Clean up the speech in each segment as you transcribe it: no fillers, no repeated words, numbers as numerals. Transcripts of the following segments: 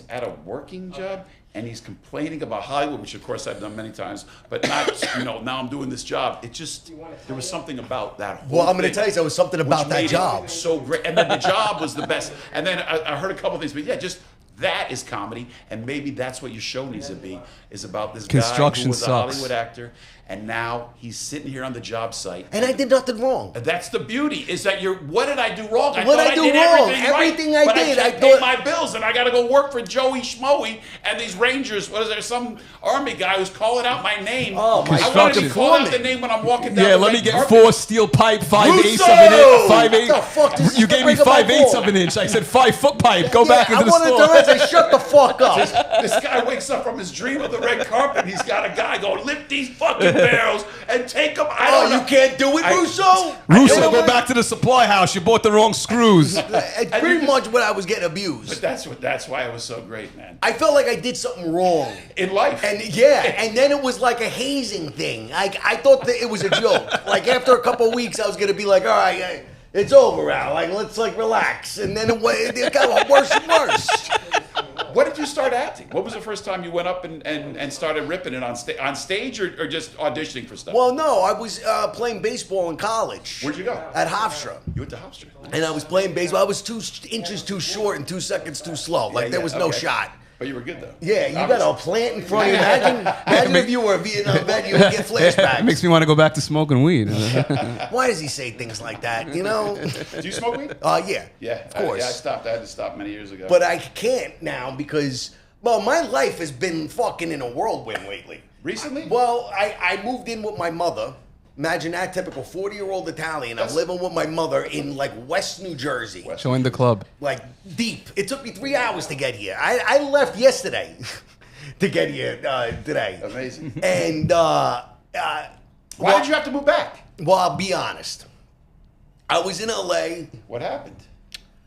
at a working job and he's complaining about Hollywood, which of course I've done many times, but not, now I'm doing this job. It just, there was something about that whole Well, I'm going to thing tell you, there was something about that made job. it so great. And then the job was the best. And then I heard a couple things, but yeah, just that is comedy, and maybe that's what your show needs to be, is about this guy who was a Hollywood actor, and now he's sitting here on the job site. And I did nothing wrong. That's the beauty, is that what did I do wrong? I What thought I do did wrong? everything I but did. I pay my bills, and I got to go work for Joey Schmoey and these Rangers. What is there? Some army guy who's calling out my name. Oh, my I want to be fucking called out foreman. the name when I'm walking down. Yeah, the let me red get carpet. 4 steel pipe, 5/8 Russo! of an inch, 5/8. What the fuck? This is You gave me breaking my 5/8 ball. of an inch. I said 5-foot pipe. Go back into the I store. wanted to say, shut the fuck up. This guy wakes up from his dream of the red carpet. He's got a guy going, lift these fucking barrels and take them. I don't know. You can't do it, Russo? Russo, go back to the supply house. You bought the wrong screws. It's pretty much what I was getting abused. But that's why it was so great, man. I felt like I did something wrong. In life. And and then it was like a hazing thing. I thought that it was a joke. Like after a couple of weeks, I was gonna be like, all right, it's over, Al. Like let's relax. And then it got worse and worse. When did you start acting? What was the first time you went up and started ripping it on stage or just auditioning for stuff? Well, no, I was playing baseball in college. Where'd you go? At Hofstra. You went to Hofstra. And I was playing baseball. I was 2 inches too short and 2 seconds too slow. Like there was no shot. But you were good though. Yeah, you got a plant in front of you. Imagine if you were a Vietnam vet, you would get flashbacks. It makes me want to go back to smoking weed. Why does he say things like that? You know? Do you smoke weed? Yeah. Yeah, Of course. I stopped. I had to stop many years ago. But I can't now because, well, my life has been fucking in a whirlwind lately. Recently? Well, I moved in with my mother. Imagine that, typical 40-year-old Italian. I'm living with my mother in like West New Jersey. Join the club. Like deep. It took me 3 hours to get here. I left yesterday to get here today. Amazing. And why did you have to move back? Well, I'll be honest. I was in LA. What happened?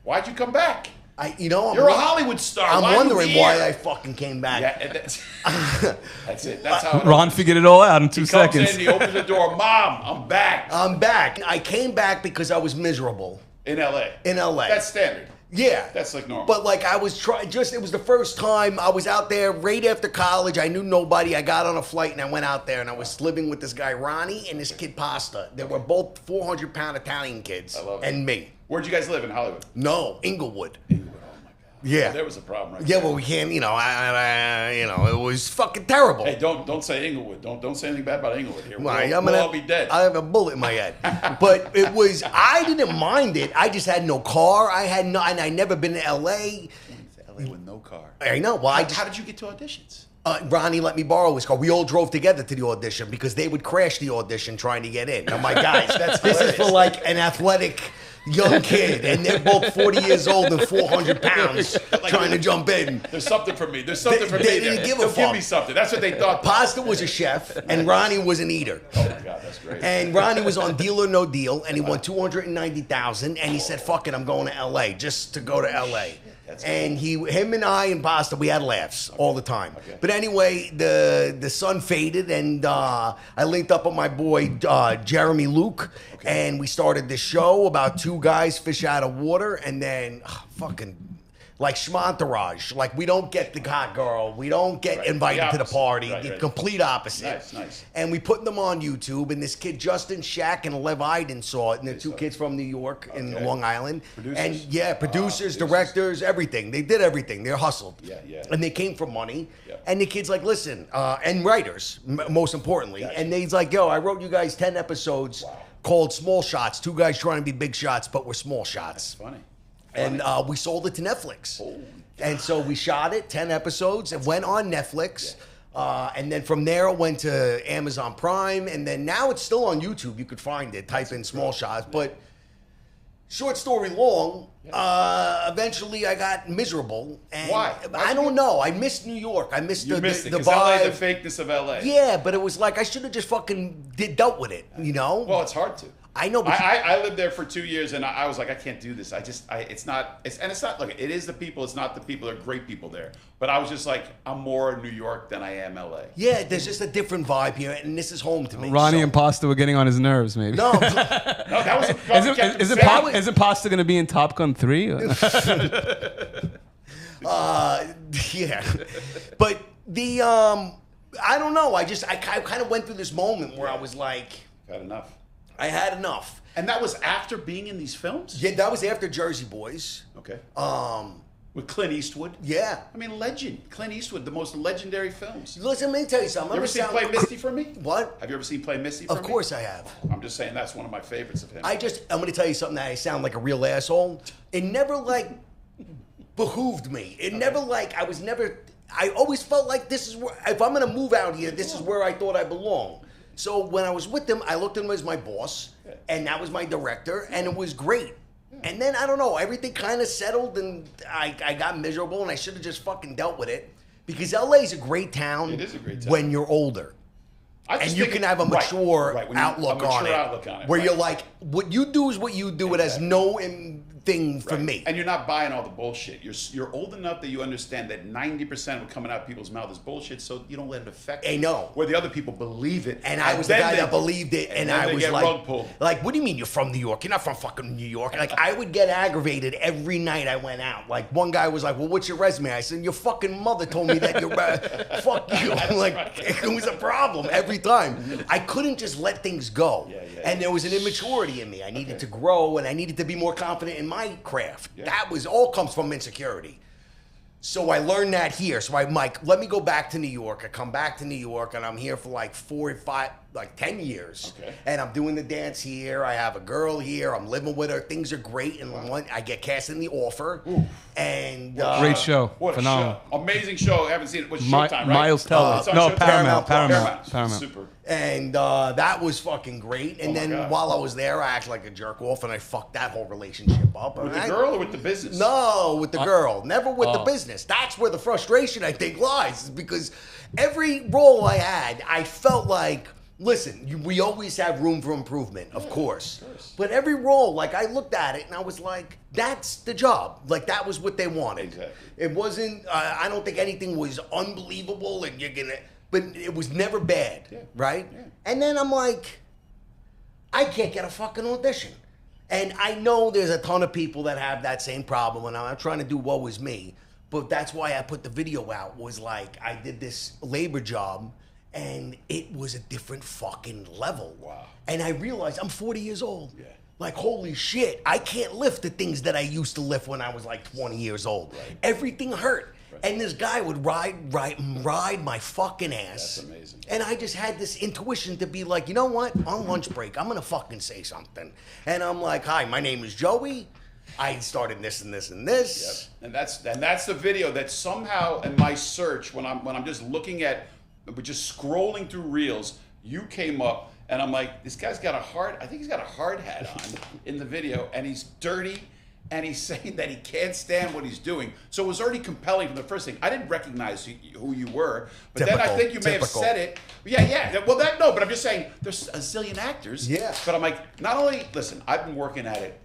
Why'd you come back? You're a Hollywood star. I'm wondering why I fucking came back. Yeah, that's it. That's how Ron figured it all out in 2 he comes seconds. in, he opens the door. Mom, I'm back. I'm back. I came back because I was miserable. In LA. In LA. That's standard. Yeah. That's like normal. But like I was trying, it was the first time I was out there right after college. I knew nobody. I got on a flight and I went out there and I was living with this guy, Ronnie, and this kid, Pasta. They were both 400-pound Italian kids. I love it. And me. Where'd you guys live in Hollywood? No, Inglewood. Inglewood. Oh my God. Yeah. Well, there was a problem, right? Yeah, well, we can't, it was fucking terrible. Hey, don't say Inglewood. Don't say anything bad about Inglewood here. I'm we'll all be dead. I have a bullet in my head. But I didn't mind it. I just had no car. And I never been to LA. LA with no car. I know. Well, how did you get to auditions? Ronnie let me borrow his car. We all drove together to the audition because they would crash the audition trying to get in. I'm like, guys, this is for like an athletic young kid, and they're both 40 years old and 400 pounds trying to jump in. There's something for me. There's something for me. They didn't give a fuck. Give me something. That's what they thought. Pasta was a chef, and Ronnie was an eater. Oh my God, that's great. And Ronnie was on Deal or No Deal, and he won $290,000, and he said, "Fuck it, I'm going to LA just to go to LA." And him and I and Pasta, we had laughs all the time. Okay. But anyway, the sun faded, and I linked up with my boy Jeremy Luke, and we started this show about 2 guys fish out of water, and then fucking like schmontourage. Like we don't get the hot girl, we don't get invited to the party. The complete opposite. Nice. And we put them on YouTube, and this kid Justin Shack and Lev Iden saw it, and they're 2 kids from New York in Long Island. Producers. And producers, directors, everything. They did everything. They hustled. Yeah. And they came for money. Yeah. And the kid's like, listen, and writers, most importantly. Gotcha. And he's like, yo, I wrote you guys 10 episodes called Small Shots. 2 guys trying to be big shots, but we're small shots. That's funny. And we sold it to Netflix. Holy and so we shot it, 10 episodes. It went on Netflix. And then from there it went to Amazon Prime. And then now it's still on YouTube. You could find it. Type in Small Shots. But short story long, eventually I got miserable. And Why? I don't know. I missed New York. I missed the because vibe. LA, the fakeness of LA. Yeah, but it was like I should have just fucking dealt with it, you know? Well, it's hard to. I know, but I lived there for 2 years, and I was like, I can't do this. It's not. Look, it is the people. It's not the people. They're great people there. But I was just like, I'm more New York than I am LA. yeah, there's just a different vibe here, and this is home to me. Ronnie and Pasta were getting on his nerves, maybe. No, No, that was. Isn't Pasta going to be in Top Gun 3? Yeah. But I don't know. I kind of went through this moment where I was like, Had enough. I had enough. And that was after being in these films? Yeah, that was after Jersey Boys. Okay. With Clint Eastwood? Yeah. I mean, legend. Clint Eastwood, the most legendary films. Listen, let me tell you something. You ever seen Play Misty for Me? What? Have you ever seen Play Misty for Me? Of course I have. I'm just saying that's one of my favorites of him. I'm going to tell you something that I sound like a real asshole. It never, behooved me. It never, I always felt like this is where, if I'm going to move out here, this is where I thought I belong. So when I was with him, I looked at him as my boss, and that was my director, and it was great. And then, I don't know, everything kind of settled, and I got miserable, and I should have just fucking dealt with it. Because LA is a great town. It is a great town. When you're older. And you can have a mature outlook on it. Where you're like, what you do is what you do. It has no thing for me. And you're not buying all the bullshit. You're old enough that you understand that 90% of what coming out of people's mouth is bullshit, so you don't let it affect you. I know. Where the other people believe it. And I was the guy that believed it, and I was like, what do you mean you're from New York? You're not from fucking New York. Like, I would get aggravated every night I went out. Like, one guy was like, well, what's your resume? I said, your fucking mother told me that you're fuck you. It was a problem every time. I couldn't just let things go. And there was an immaturity in me. I needed to grow, and I needed to be more confident in my craft. That was all comes from insecurity. So I learned that here. So I'm like, let me go back to New York. I come back to New York, and I'm here for 4 or 5, 10 years. Okay. And I'm doing the dance here. I have a girl here. I'm living with her. Things are great. And I get cast in The Offer. Ooh. And great show. What Phenomenal. a show. Amazing show. I haven't seen it. What's Showtime, right? Miles Teller. No, Paramount. Super. And that was fucking great. And then God. while I was there, I acted like a jerk off, and I fucked that whole relationship up. With the girl or with the business? No, with the girl. Never with the business. That's where the frustration, I think, lies. Is because every role I had, I felt like, listen, we always have room for improvement, of course. But every role, I looked at it, and I was like, that's the job. That was what they wanted. Exactly. It wasn't, I don't think anything was unbelievable, and you're going to... But it was never bad, right? Yeah. And then I'm like, I can't get a fucking audition. And I know there's a ton of people that have that same problem, and I'm not trying to do woe is me, but that's why I put the video out, was I did this labor job, and it was a different fucking level. Wow. And I realized I'm 40 years old. Yeah. Holy shit, I can't lift the things that I used to lift when I was 20 years old. Right. Everything hurt. And this guy would ride my fucking ass. That's amazing. And I just had this intuition to be like, you know what? On lunch break, I'm gonna fucking say something. And I'm like, hi, my name is Joey. I started this and this and this. Yep. And that's the video that somehow in my search, when I'm just looking at, just scrolling through reels, you came up, and I'm like, this guy's got I think he's got a hard hat on in the video, and he's dirty. And he's saying that he can't stand what he's doing. So it was already compelling from the first thing. I didn't recognize who you were. But then I think you may have said it. Yeah. Well, but I'm just saying, there's a zillion actors. Yeah. But I'm like, not only, listen, I've been working at it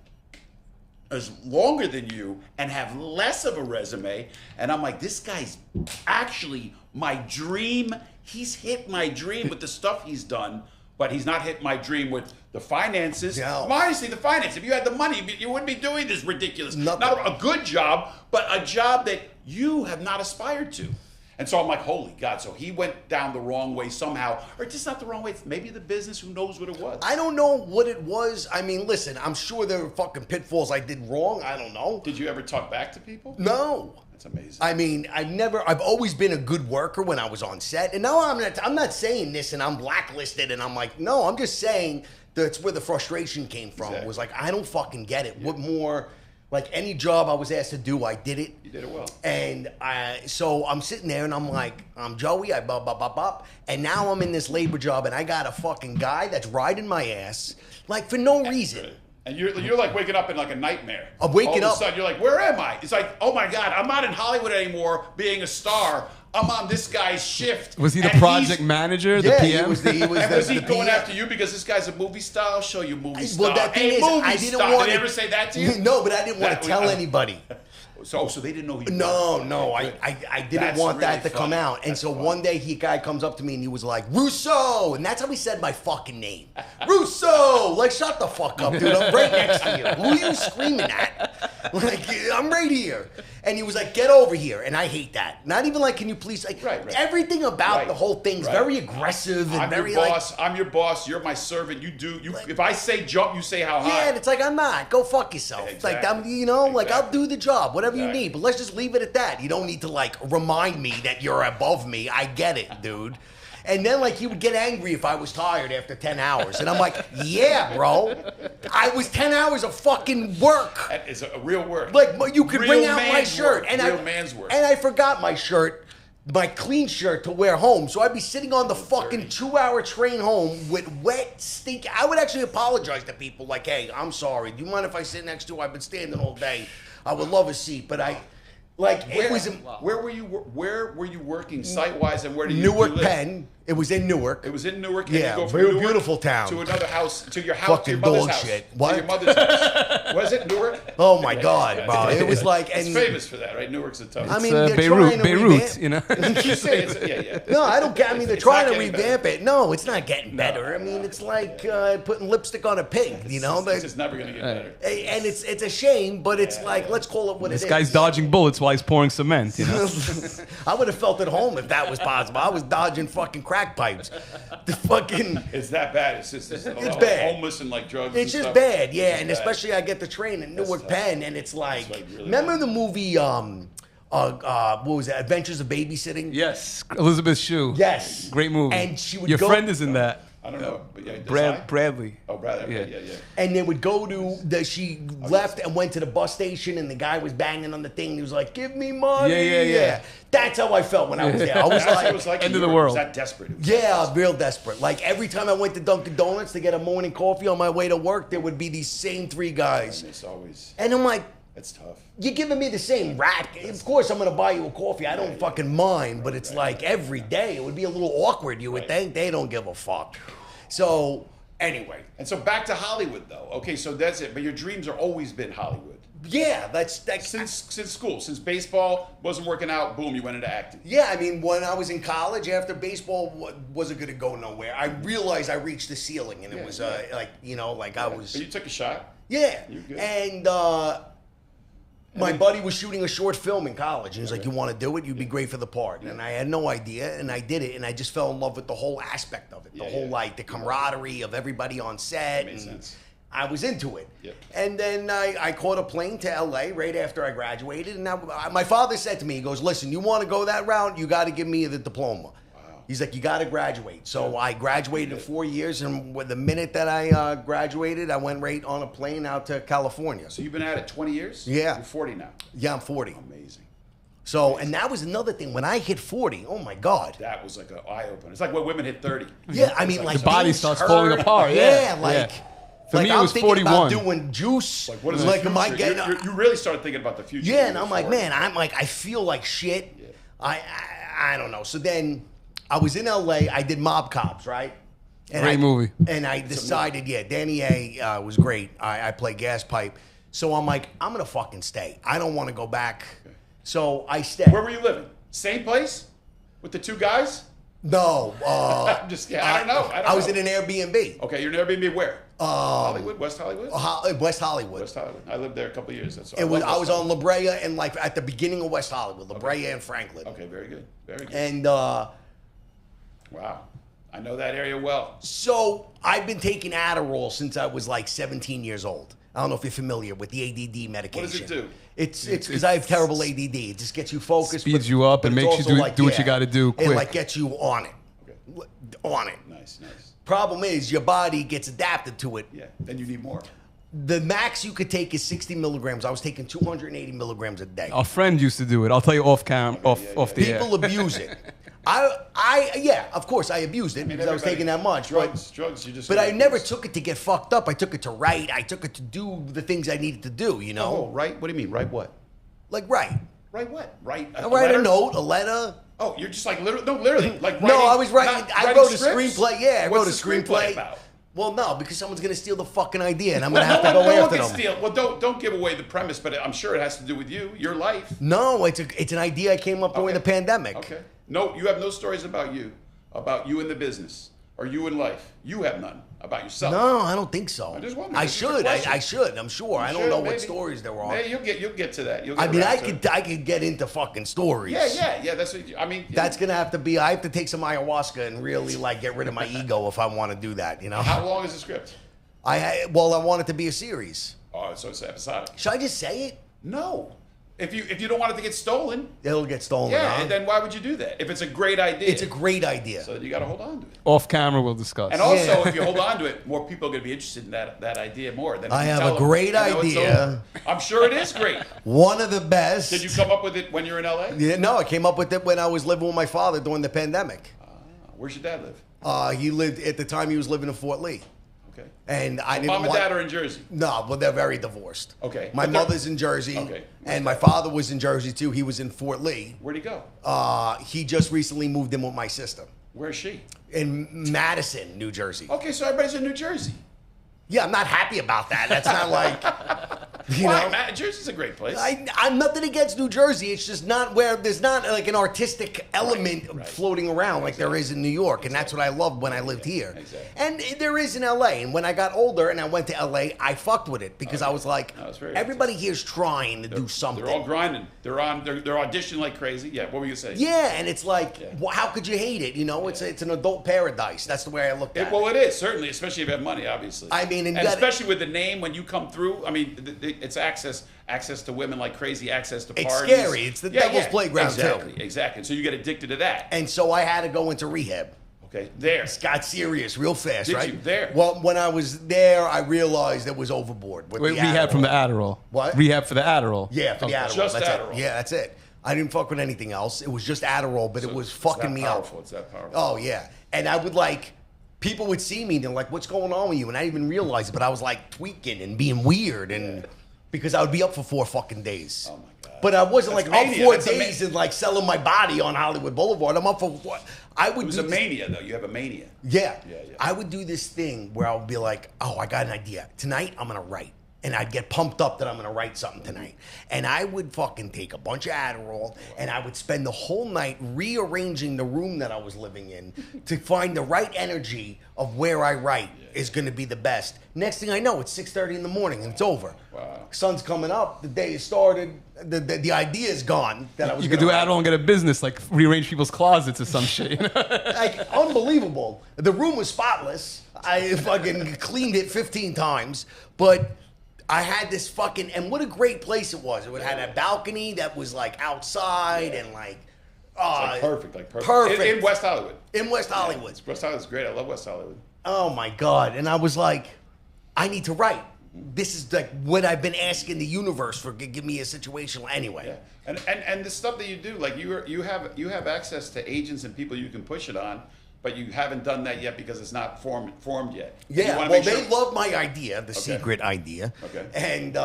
as longer than you and have less of a resume. And I'm like, this guy's actually my dream. He's hit my dream with the stuff he's done. But he's not hit my dream with the finances. No. Honestly, the finance. If you had the money, you wouldn't be doing this ridiculous. Nothing. Not a good job, but a job that you have not aspired to. And so I'm like, holy God. So he went down the wrong way somehow. Or just not the wrong way. Maybe the business, who knows what it was. I don't know what it was. I mean, listen, I'm sure there were fucking pitfalls I did wrong. I don't know. Did you ever talk back to people? No. That's amazing. I mean, I've always been a good worker when I was on set. And now I'm not saying this and I'm blacklisted and I'm like, no, I'm just saying that's where the frustration came from. Exactly. It was like, I don't fucking get it. Yeah. What more, any job I was asked to do, I did it. You did it well. And so I'm sitting there and I'm like, I'm Joey, I bop, bop, bop, bop. And now I'm in this labor job and I got a fucking guy that's riding my ass, for no reason. And you're like waking up in a nightmare. I'm waking up. All of a sudden, you're like, where am I? It's like, oh my God, I'm not in Hollywood anymore being a star. I'm on this guy's shift. Was he the project manager, the PM? Was he going after you because this guy's a movie star? I'll show you movie star. Well, that thing is, I didn't want to... Did they ever say that to you? No, but I didn't want to tell anybody. So they didn't know you. No, I didn't want that to come out. And so one day, guy comes up to me and he was like, Russo! And that's how he said my fucking name. Russo! Shut the fuck up, dude. I'm right next to you. Who are you screaming at? Like, I'm right here. And he was like, get over here. And I hate that. Not even like, can you please, like, everything about the whole thing's very aggressive and I'm very your boss. I'm your boss. You're my servant. If I say jump, you say how high. Yeah, and it's like, I'm not. Go fuck yourself. Exactly. Like, like, I'll do the job, whatever you need. But let's just leave it at that. You don't need to, like, remind me that you're above me. I get it, dude. And then, like, he would get angry if I was tired after 10 hours. And I'm like, yeah, bro. I was 10 hours of fucking work. That is a real work. Like, you could real bring out my shirt. Work. Real man's work. And I forgot my shirt, my clean shirt to wear home. So I'd be sitting on the fucking 2-hour train home with wet, stink. I would actually apologize to people like, hey, I'm sorry. Do you mind if I sit next to you? I've been standing all day. I would love a seat, but where were you working site wise, and where do you Newark, live? Penn. It was in Newark. It was in Newark. Yeah, and you go from very Newark beautiful town. to another house, to your house, Fucking to your mother's dog house. shit. To What? your mother's house. Was it Newark? Oh my God, bro! It was like, it's famous for that, right? Newark's a tough. I mean, It's, they're trying to Beirut, revamp. you know. you say it's, No, I don't care. I mean, they're It's trying not to getting revamp it. No, it's not getting better. I mean, it's like putting lipstick on a pig. You know, it's just never gonna get better. and it's a shame, but it's like, let's call it what it is. This guy's dodging bullets while he's pouring cement. You know. I would have felt at home if that was possible. I was dodging fucking crack pipes. The fucking. It's that bad. It's just it's bad. Homeless and like drugs. It's and just stuff. bad, yeah. It's And bad. especially I get the train in Newark, tough. Penn, and it's like, really remember the movie, what was it, Adventures of Babysitting? Yes, Elizabeth Shue. Yes. Great movie. And she would Your go- friend is in that. I don't know, but yeah, Bradley. Oh, Bradley. Yeah. Yeah. And they would go to she left and went to the bus station, and the guy was banging on the thing. He was like, "Give me money." Yeah. That's how I felt when I was there. I was That's what like, it was like. End in of the Europe. world. Was that desperate? yeah, real desperate. Like every time I went to Dunkin' Donuts to get a morning coffee on my way to work, there would be these same 3 guys, It's always. and I'm like, It's tough. you're giving me the same rap. Of course, I'm gonna buy you a coffee. I don't fucking mind, but it's like every day. It would be a little awkward. You would think they don't give a fuck. So anyway, And so back to Hollywood, though. Okay, so that's it. But your dreams are always been Hollywood. yeah, that's Since school, since baseball wasn't working out, boom, you went into acting. yeah. I mean, when I was in college, after baseball wasn't gonna go nowhere, I realized I reached the ceiling, and it was like I was. But you took a shot. Yeah, You're good. and my buddy was shooting a short film in college, and he was like, "You want to do it? You'd be great for the part." And I had no idea, and I did it, and I just fell in love with the whole aspect of it, the whole like the camaraderie of everybody on set. That makes and sense. I was into it. Yep. And then I caught a plane to LA right after I graduated, and my father said to me, he goes, "Listen, you want to go that route? You got to give me the diploma." He's like, you got to graduate. So I graduated in 4 years, and with the minute that I graduated, I went right on a plane out to California. So you've been at it 20 years? Yeah. You're 40 now. Yeah, I'm 40. Amazing. So, and that was another thing. When I hit 40, oh my God. That was like an eye opener. It's like when women hit 30. Yeah, I mean, like The body things starts hurt. falling apart. Yeah, Yeah. like. For like me, it I'm was thinking 41. about doing juice. Like, what is like, the am I future? getting? You really started thinking about the future. Yeah, when and you I'm were like, 40. man, I feel like shit. Yeah. I don't know. So then I was in LA. I did Mob Cops, right? And Great movie. And I decided, Danny A was great. I played gas pipe. So I'm like, I'm gonna fucking stay. I don't want to go back. So I stayed. Where were you living? Same place? With the 2 guys? No, I'm just kidding. I don't know. I was in an Airbnb. Okay, you're in Airbnb where? Hollywood? West Hollywood? West Hollywood. West Hollywood. I lived there a couple of years. That's I was on La Brea and like at the beginning of West Hollywood, La Brea and Franklin. Okay, very good. Very good. And Wow. I know that area well. so I've been taking Adderall since I was like 17 years old. I don't know if you're familiar with the ADD medication. What does it do? It's because I have terrible ADD. It just gets you focused. Speeds you up and it's makes you also do what you gotta do It quick. like gets you on it. Okay. On it. Nice. Problem is your body gets adapted to it. Yeah. Then you need more. The max you could take is 60 milligrams. I was taking 280 milligrams a day. Our friend used to do it. I'll tell you off the air. People abuse it. Yeah, of course I abused it because I was taking that much. Drugs, you just. But I never took it to get fucked up. I took it to write. I took it to do the things I needed to do, you know? Oh, right. What do you mean? Right what? Like write. Right what? Right. I write a note, a letter. Oh, you're just like literally. No, literally. Like writing, No, I was writing. not I writing wrote a scripts? screenplay. Yeah, I What's wrote a the screenplay about? Well, no, because someone's gonna steal the fucking idea, and I'm gonna have to No go one after can them. steal. Well, don't give away the premise, but I'm sure it has to do with you, your life. No, it's an idea I came up during the pandemic. Okay. No, you have no stories about you in the business, or you in life. You have none about yourself. No, I don't think so. I just wondering. I should. I should. I'm sure. I don't know what stories there are. Maybe you'll get to that. I mean, I could get into fucking stories. Yeah. That's what I mean. That's gonna have to be. I have to take some ayahuasca and really like get rid of my ego if I want to do that. How long is the script? I want it to be a series. Oh, so it's episodic. Should I just say it? No. If you don't want it to get stolen, it'll get stolen. Yeah, and then why would you do that? If it's a great idea, it's a great idea. So you got to hold on to it. Off camera, we'll discuss. And also, if you hold on to it, more people are going to be interested in that idea more. Than I have a great idea. I'm sure it is great. One of the best. Did you come up with it when you were in LA? Yeah, no, I came up with it when I was living with my father during the pandemic. Where's your dad live? He lived at the time. He was living in Fort Lee. Okay. And I didn't. Mom and dad are in Jersey. No, well, they're very divorced. Okay. My mother's in Jersey. Okay. And my father was in Jersey too. He was in Fort Lee. Where'd he go? He just recently moved in with my sister. Where's she? In Madison, New Jersey. Okay, so everybody's in New Jersey. Yeah, I'm not happy about that. That's not like, you Why? know. Jersey's a great place. I'm nothing against New Jersey. It's just not where there's not like an artistic element floating around like there is in New York. And that's what I loved when I lived here. Exactly. And there is in LA. And when I got older and I went to LA, I fucked with it because I was like, everybody here's trying to do something. They're all grinding. They're auditioning like crazy. Yeah, what were you saying? Yeah, and it's like, well, how could you hate it? You know, it's an adult paradise. That's the way I looked at it. Well, it is, certainly, especially if you have money, obviously. I mean, and especially with the name when you come through. I mean, it's access to women like crazy, access to parties. It's scary. It's the devil's playground too. Exactly. So you get addicted to that. And so I had to go into rehab. Okay, there. It got serious real fast, right? Did you? There. Well, when I was there, I realized it was overboard. With the rehab Adderall. from the Adderall. What? Rehab for the Adderall. Yeah, for the Adderall. Just that's Adderall. It. Yeah, that's it. I didn't fuck with anything else. It was just Adderall, but it was fucking me up. It's that powerful. Oh, yeah. And I would people would see me and they're like, what's going on with you? And I didn't even realize it, but I was like tweaking and being weird and because I would be up for 4 fucking days. Oh, my God. But I wasn't up 4 days and selling my body on Hollywood Boulevard. I'm up for what? It was a mania, though. You have a mania. Yeah. I would do this thing where I would be like, oh, I got an idea. Tonight, I'm going to write. And I'd get pumped up that I'm going to write something tonight. And I would fucking take a bunch of Adderall and I would spend the whole night rearranging the room that I was living in to find the right energy of where I write is going to be the best. Next thing I know, it's 6:30 in the morning and it's over. Wow. Sun's coming up. The day has started. The idea is gone. That I was. You could do Adderall and get a business, like rearrange people's closets or some shit. Like, unbelievable. The room was spotless. I fucking cleaned it 15 times. But I had this fucking, and what a great place it was. It had a balcony that was like outside and like, perfect. Perfect. In West Hollywood. In West Hollywood. West Hollywood's great. I love West Hollywood. Oh my God. And I was like, I need to write. This is like what I've been asking the universe for. Give me a situation anyway. Yeah. And the stuff that you do, like you have access to agents and people you can push it on. But you haven't done that yet because it's not formed yet. Yeah, well, they love my idea, the secret idea. Okay. And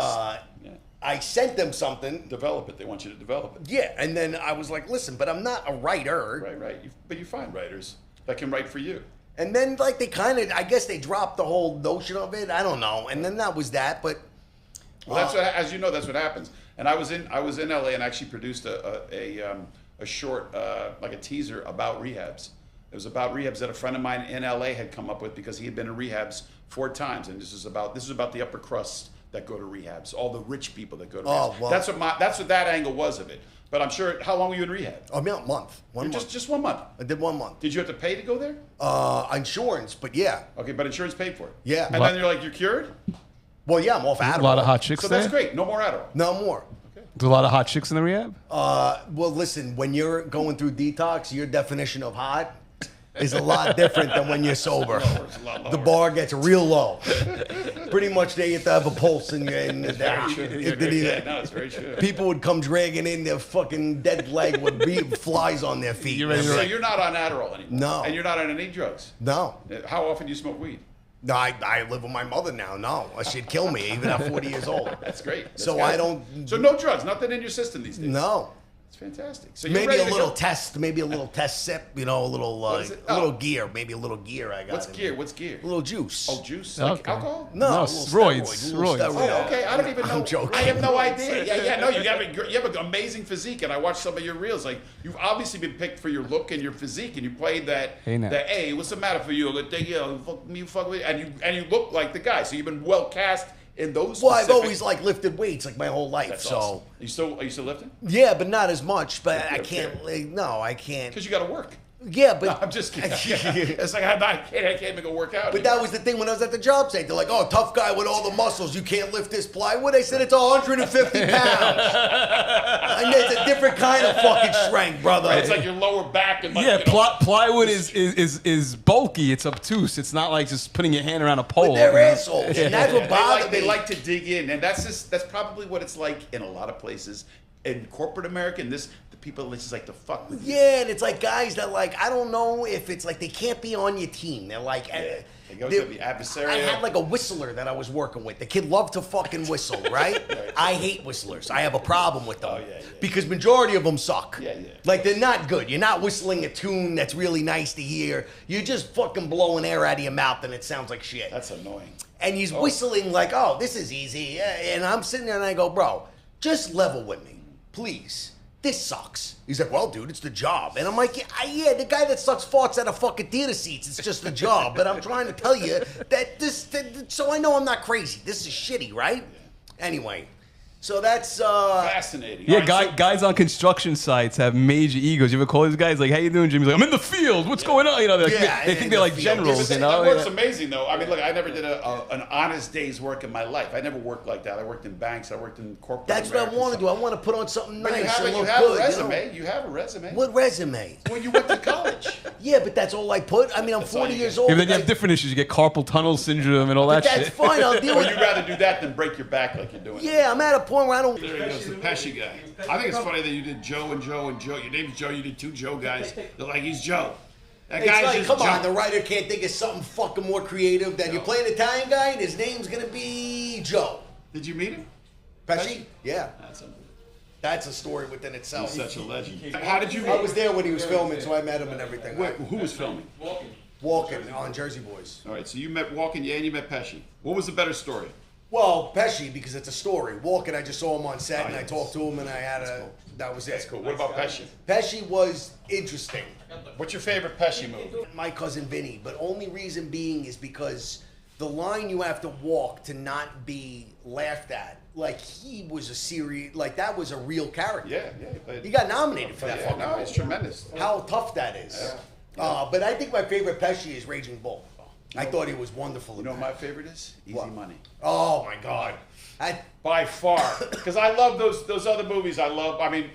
I sent them something. Develop it. They want you to develop it. Yeah, and then I was like, listen, but I'm not a writer. Right. But you find writers that can write for you. And then, they kind of, I guess they dropped the whole notion of it. I don't know. And then that was that, but... Well, that's what, as you know, that's what happens. And I was in LA and actually produced a short, like a teaser about rehabs. It was about rehabs that a friend of mine in LA had come up with because he had been in rehabs 4 times, and this is about the upper crust that go to rehabs, all the rich people that go to rehabs. Well, that's what that angle was of it. But I'm sure. How long were you in rehab? A month. One month. Just 1 month. I did 1 month. Did you have to pay to go there? Insurance, but yeah. Okay, but insurance paid for it. Yeah. And then you're like, you're cured? Well, yeah, I'm off Adderall. A lot of hot chicks there? So that's great. No more Adderall. No more. There's a lot of hot chicks in the rehab? Well, listen, when you're going through detox, your definition of hot is a lot different than when you're sober. The bar gets real low. Pretty much they have to have a pulse in it's very true. People would come dragging in their fucking dead leg with flies on their feet. So you're not on Adderall anymore? No. And you're not on any drugs? No. How often do you smoke weed? No, I live with my mother now. No, she'd kill me even at 40 years old. That's great. So I don't... So no drugs, nothing in your system these days? No. It's fantastic. So you're Maybe ready a to little go? test, maybe a little test sip, you know, a little What is it? a little Oh. gear, maybe a little gear I got. What's in gear? there. What's gear? A little juice. Oh, juice? Like Okay. alcohol? No, a little steroids. steroid, a little Steroids. steroid. Oh, okay. I don't even know. I'm joking. I have no idea. Yeah, no. You have an amazing physique, and I watched some of your reels. Like you've obviously been picked for your look and your physique, and you played that. Hey, now. That hey, what's the matter for you? Fuck me, and you look like the guy. So you've been well cast in those. Well, I've specific- always like lifted weights like my whole life. That's so awesome. Are you still lifting? yeah, but not as much. But I Okay. can't. No, I can't. Because you got to work. Yeah, but No, I'm just kidding. It's like I can't even go work out. But that was the thing when I was at the job site. They're like, "Oh, tough guy with all the muscles. You can't lift this plywood." I said, "It's 150 pounds." And it's a different kind of fucking strength, brother. It's like your lower back and like, Yeah, you know, plywood is bulky. It's obtuse. It's not like just putting your hand around a pole. But they're you know? assholes, and that's what bothered they me. like to dig in, and that's probably what it's like in a lot of places in corporate America. And the people just like to fuck with you. Yeah, and it's like guys that like I don't know if it's like they can't be on your team. They're like, It goes they're- to the adversarial. I had like a whistler that I was working with. The kid loved to fucking whistle, right? I hate whistlers. I have a problem with them because majority of them suck. Yeah. Like they're not good. You're not whistling a tune that's really nice to hear. You're just fucking blowing air out of your mouth and it sounds like shit. That's annoying. And he's whistling like, "Oh, this is easy," and I'm sitting there and I go, "Bro, just level with me, please. This sucks." He's like, "Well, dude, it's the job." And I'm like, yeah, the guy that sucks farts out of fucking theater seats. It's just the job. But I'm trying to tell you that so I know I'm not crazy. This is shitty, right? Anyway, so that's Fascinating. Yeah, All right, so- guys on construction sites have major egos. You ever call these guys like, "How you doing, Jimmy?" He's like, "I'm in the field. What's going on?" You know, Yeah, they in think the they're like field. generals. But You that know, work's Yeah. amazing, though. I mean, look, I never did an honest day's work in my life. I never worked like that. I worked in banks. I worked in corporate. that's what I America, want to so- do. I want to put on something But nice you have, and you look have good. a You know? resume. You have a resume. What resume? When you went to college. Yeah, but that's all I put. I mean, I'm That's all 40 you years get. old. Yeah, but then you I- have different issues. You get carpal tunnel syndrome and all that That's shit. fine. I'll deal Or with you'd it. rather do that than break your back like you're doing. Yeah, I'm at a point where I don't. There he goes, the Pesci guy. I think it's funny that you did Joe and Joe and Joe. Your name's Joe. You did two Joe guys. They're like, he's Joe. That It's guy's like, just come Joe. on, the writer can't think of something fucking more creative than you're playing an Italian guy and his name's gonna be Joe. Did you meet him? Pesci? Yeah, That's that's a story within he's itself. such a legend. How did you? I was there when he was filming, so I met him and everything. Wait, who was filming? Walking on Jersey Boys. All right, so you met Walken, and you met Pesci. What was the better story? Well, Pesci, because it's a story. Walking, I just saw him on set and I yes. talked to him and I had that was it. That's cool. What about Pesci? Pesci was interesting. What's your favorite Pesci movie? My cousin Vinny, but only reason being is because the line you have to walk to not be laughed at. Like he was a serious, like that was a real character. Yeah, he played. He got nominated for that Yeah, fucking no, role. it's tremendous. How tough that is. But I think my favorite Pesci is Raging Bull. I thought he was wonderful. You in know that. what my favorite is? Easy What? Money. Oh my God. By far, because I love those other movies. I love. I mean,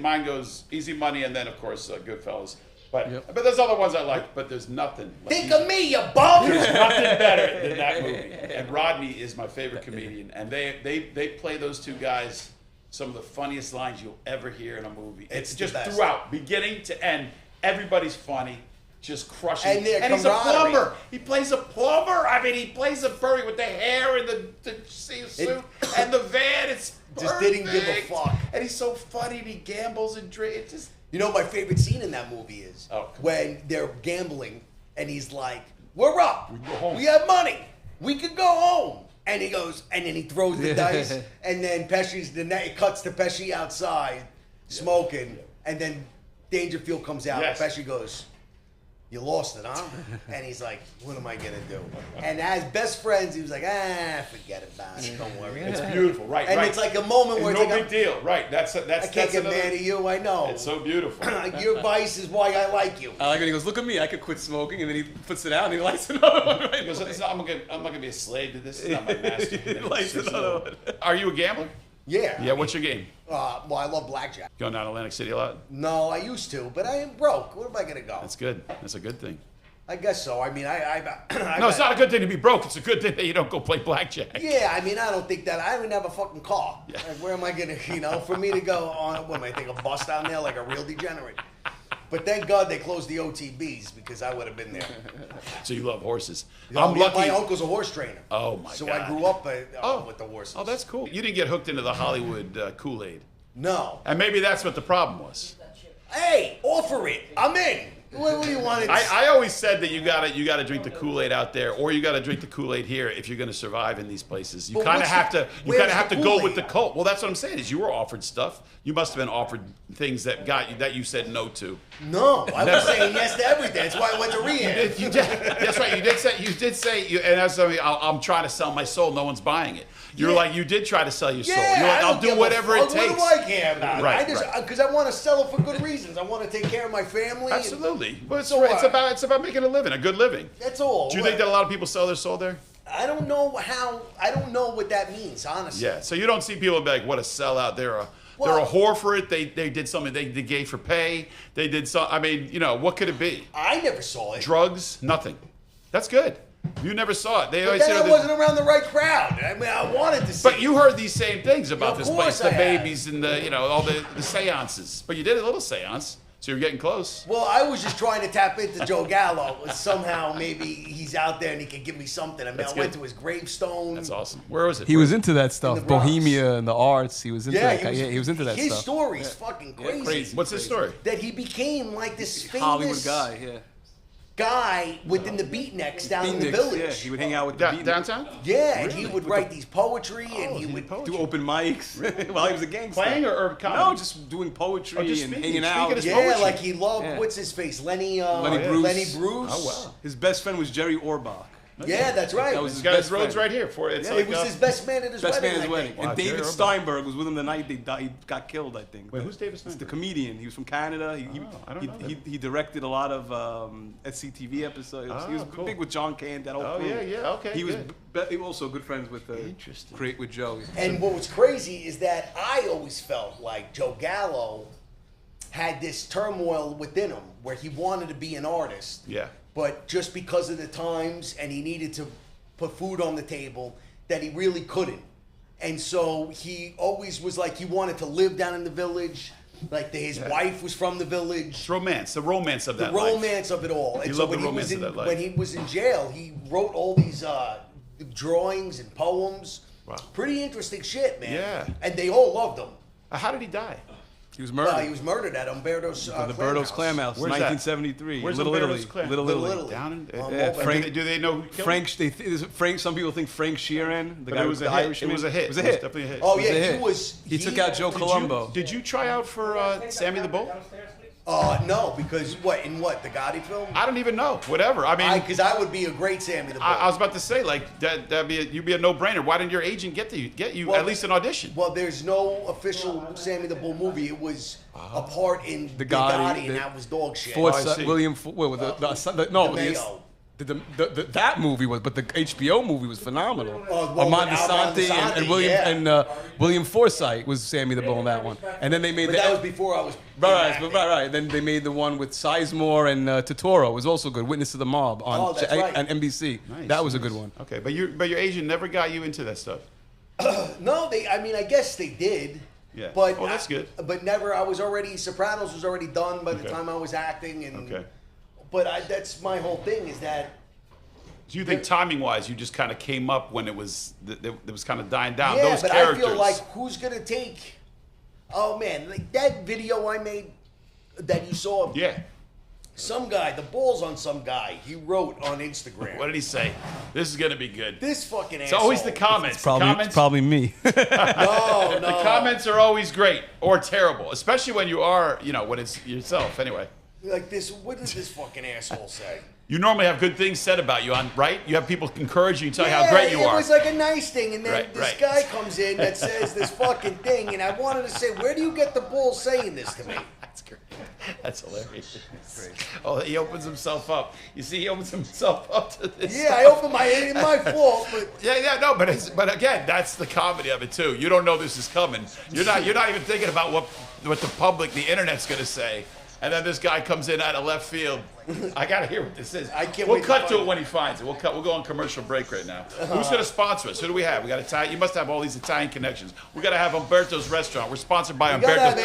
mine goes Easy Money, and then of course Goodfellas. But there's other ones I like. But there's nothing. Like Think Easy- of me, you bum! There's nothing better than that movie. And Rodney is my favorite comedian, and they play those two guys some of the funniest lines you'll ever hear in a movie. It's the just best. throughout, beginning to end. Everybody's funny. Just crushing. And their he's a camaraderie. plumber. He plays a plumber. I mean, he plays a furry with the hair and the suit and the van. It's Just didn't give a perfect. fuck. And he's so funny. And he gambles and drinks. It just You know, my favorite scene in that movie is Oh, come when they're gambling and he's like, "We're up. We can go home." We have money. We could go home." And he goes, and then he throws the dice, and then it cuts to Pesci outside smoking, and then Dangerfield comes out. Yes. And Pesci goes, "You lost it, huh?" And he's like, "What am I gonna do?" And as best friends, he was like, forget about it. Don't worry. it's beautiful, right? And right. it's like a moment where no it's like, big deal, right? That's I can't get another, mad at you. I know. It's so beautiful. Your vice is why I like you. I like when he goes, "Look at me, I could quit smoking," and then he puts it out and he lights another one right Because away. I'm not gonna be a slave to this. It's not my master. He lights another one. Are you a gambler? Yeah. Yeah. What's your game? Well, I love blackjack. Going down to Atlantic City a lot. No, I used to, but I am broke. Where am I gonna go? That's good. That's a good thing. I guess so. I mean, No, it's not a good thing to be broke. It's a good thing that you don't go play blackjack. Yeah, I mean, I don't think that. I don't even have a fucking car. Yeah. Like, where am I gonna, for me to go on? What am I think a bus down there like a real degenerate? But thank God they closed the OTBs because I would have been there. So you love horses. Yeah, I'm lucky. My uncle's a horse trainer. Oh my so God. I grew up with the horses. Oh, that's cool. You didn't get hooked into the Hollywood Kool-Aid. No. And maybe that's what the problem was. Hey, offer it. I'm in. What do you want to I always said that you gotta drink the Kool-Aid out there, or you gotta drink the Kool-Aid here if you're gonna survive in these places. You kind of have to go with the cult. Well, that's what I'm saying. Is you were offered stuff. You must have been offered things that you said no to. No, I was saying yes to everything. That's why I went to rehab. That's right. You did say. And that's something. I'm trying to sell my soul. No one's buying it. You're like, you did try to sell your soul. You're like, I'll do whatever it takes. What do I care about right, it? Because I want to sell it for good reasons. I want to take care of my family. Absolutely. But it's about making a living, a good living. That's all. Do you think that a lot of people sell their soul there? I don't know I don't know what that means, honestly. Yeah. So you don't see people be like, what a sellout. They're a whore for it. They did something. They gave for pay. They did some. I mean, what could it be? I never saw it. Drugs? Nothing. That's good. You never saw it. They always then I wasn't around the right crowd. I mean, I wanted to see. But you heard these same things about this place, the have. babies and all the seances. But you did a little seance, so you're getting close. Well, I was just trying to tap into Joe Gallo. Somehow, maybe he's out there and he can give me something. I mean, I went to his gravestone. That's awesome. Where was it? He was into that stuff, the Bronx. Bohemia and the arts. He was into that. He was into that his stuff. His story's fucking crazy. Crazy. What's his story? That he became like this famous Hollywood guy, within the beatniks down in the village. Yeah, he would hang out with the beatniks. Downtown? Yeah, and he would write these poetry, and he would do open mics while he was a gangster. Playing or comedy? No, just doing poetry and hanging out. Yeah, like he loved, what's his face? Lenny Bruce. Lenny Bruce. Oh, wow. His best friend was Jerry Orbach. Yeah, that's right. That was his best roads right here. It was his best man at his wedding. Wow, and David Steinberg was with him the night he got killed, I think. Wait, who's David Steinberg? He's the comedian. He was from Canada. I don't know that. He directed a lot of SCTV episodes. He was big with John Cain, that whole crew. Okay. He was also good friends with with Joey. And what was crazy is that I always felt like Joe Gallo had this turmoil within him where he wanted to be an artist. Yeah. But just because of the times and he needed to put food on the table, that he really couldn't. And so he always was like, he wanted to live down in the village. Like his wife was from the village. It's romance, the romance of that life. The romance of it all. You love the romance of that life. When he was in jail, he wrote all these drawings and poems. Wow. Pretty interesting shit, man. Yeah. And they all loved him. How did he die? He was murdered. He was murdered at Umberto's the Berto's Clam House, Where's 1973. Where's Little Umberto's Italy. Clam? Little Italy. Down in Frank, do they know who killed him? Frank. Some people think Frank Sheeran, the guy it with was the a hit. Irishman. It was a hit. It was a hit. Definitely a hit. Oh yeah, he took out Joe Colombo. Did you try out for Sammy the Bull? No, because in the Gotti film? I don't even know. Whatever. I mean, because I would be a great Sammy the Bull. I was about to say, like, you'd be a no-brainer. Why didn't your agent get you at least an audition? Well, there's no official Sammy the Bull movie. It was a part in the Gotti, and that was dog shit. That movie was, but the HBO movie was phenomenal. Armand Assante and William Forsythe was Sammy the Bull in that one, and then they made that was before I was right. Then they made the one with Sizemore and Totoro. It was also good. Witness to the Mob on NBC. Nice, that was a good one. Okay, but your agent never got you into that stuff. No, I guess they did. Yeah. But that's good. But never. Sopranos was already done by the time I was acting, and. Okay. But that's my whole thing is that. Do you think timing-wise, you just kind of came up when it was kind of dying down? Yeah, those but characters. I feel like who's gonna take? Oh man, like that video I made that you saw. Yeah. Some guy, the ball's on some guy. He wrote on Instagram. What did he say? This is gonna be good. This fucking It's asshole. always the comments. It's probably me. No. The comments are always great or terrible, especially when you are, when it's yourself. Anyway. Like this, what does this fucking asshole say? You normally have good things said about you, right? You have people encourage you and tell you how great you are. It was like a nice thing, and then this right. guy comes in that says this fucking thing, and I wanted to say, where do you get the bull saying this to me? That's great. That's hilarious. Oh, he opens himself up. You see, he opens himself up to this. Yeah, I opened my fault, but but again, that's the comedy of it too. You don't know this is coming. You're not even thinking about what the public, the internet's going to say. And then this guy comes in out of left field I gotta hear what this is. I can't We'll wait cut to to it when he finds it. We'll go on commercial break right now. Who's gonna sponsor us? Who do we have? We got Italian. You must have all these Italian connections. We gotta have Umberto's Restaurant. We're sponsored by Umberto's.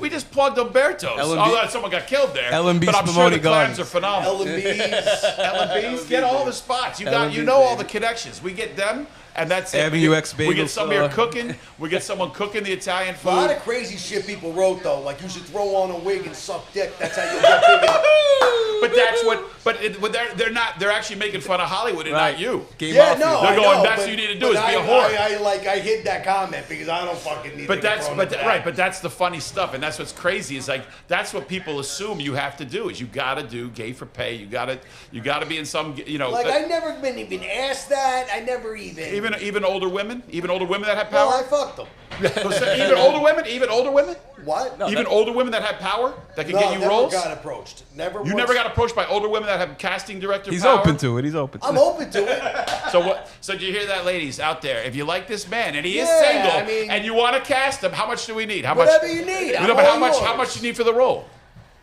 We just plugged Umberto's. Although someone got killed there. L&B's but I'm sure the Gardens. clams are phenomenal. L&B's. Get all the spots. You know all the connections. We get them. And that's it. Avenue X Bagel We get some here cooking. We get someone cooking the Italian food. A lot of crazy shit people wrote though, like you should throw on a wig and suck dick. That's how you get big. But that's what. But they're not. They're actually making fun of Hollywood and not you. Yeah, no, they're I going. know, That's what you need to do is be a whore. I hid that comment because I don't fucking need. But that's the funny stuff, and that's what's crazy is like that's what people assume you have to do is you got to do gay for pay. You got to be in some Like I never been even asked that. I never even older women that have power. Well, I fucked them. even older women. What? No, older women that have power that can get you roles. Never got approached. You never got approached by older women that have casting director He's power? open to it. I'm open to it. So what? So did you hear that, ladies out there? If you like this man and he is single, and you want to cast him, how much do we need? Whatever you need. How much do you need for the role?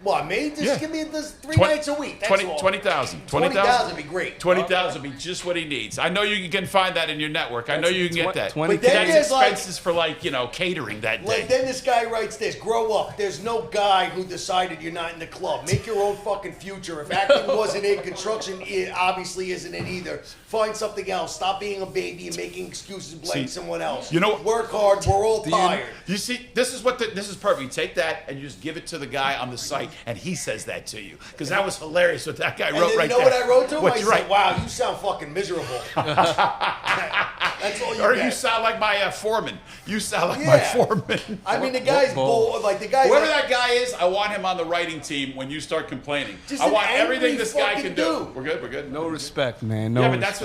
What, me? Just give me this 3 nights a week. That's 20,000. 20,000 would be great. 20,000 would be just what he needs. I know you can find that in your network. I know you can get that. But then that's expenses for catering that day. Like then this guy writes this: grow up. There's no guy who decided you're not in the club. Make your own fucking future. If acting wasn't it, construction obviously isn't it either. Find something else. Stop being a baby and making excuses and blaming someone else. Work hard. We're all tired. You see, this is perfect. You take that and you just give it to the guy on the site. And he says that to you because that was hilarious what that guy wrote right there. You know what I wrote to him? I said, "Wow, you sound fucking miserable." That's all you Or get. you sound like my foreman. You sound like my foreman. I mean, the guy's bold. Like the guy. Whoever that guy is, I want him on the writing team when you start complaining. I want everything this guy can do. We're good. We're good. No respect, man. That's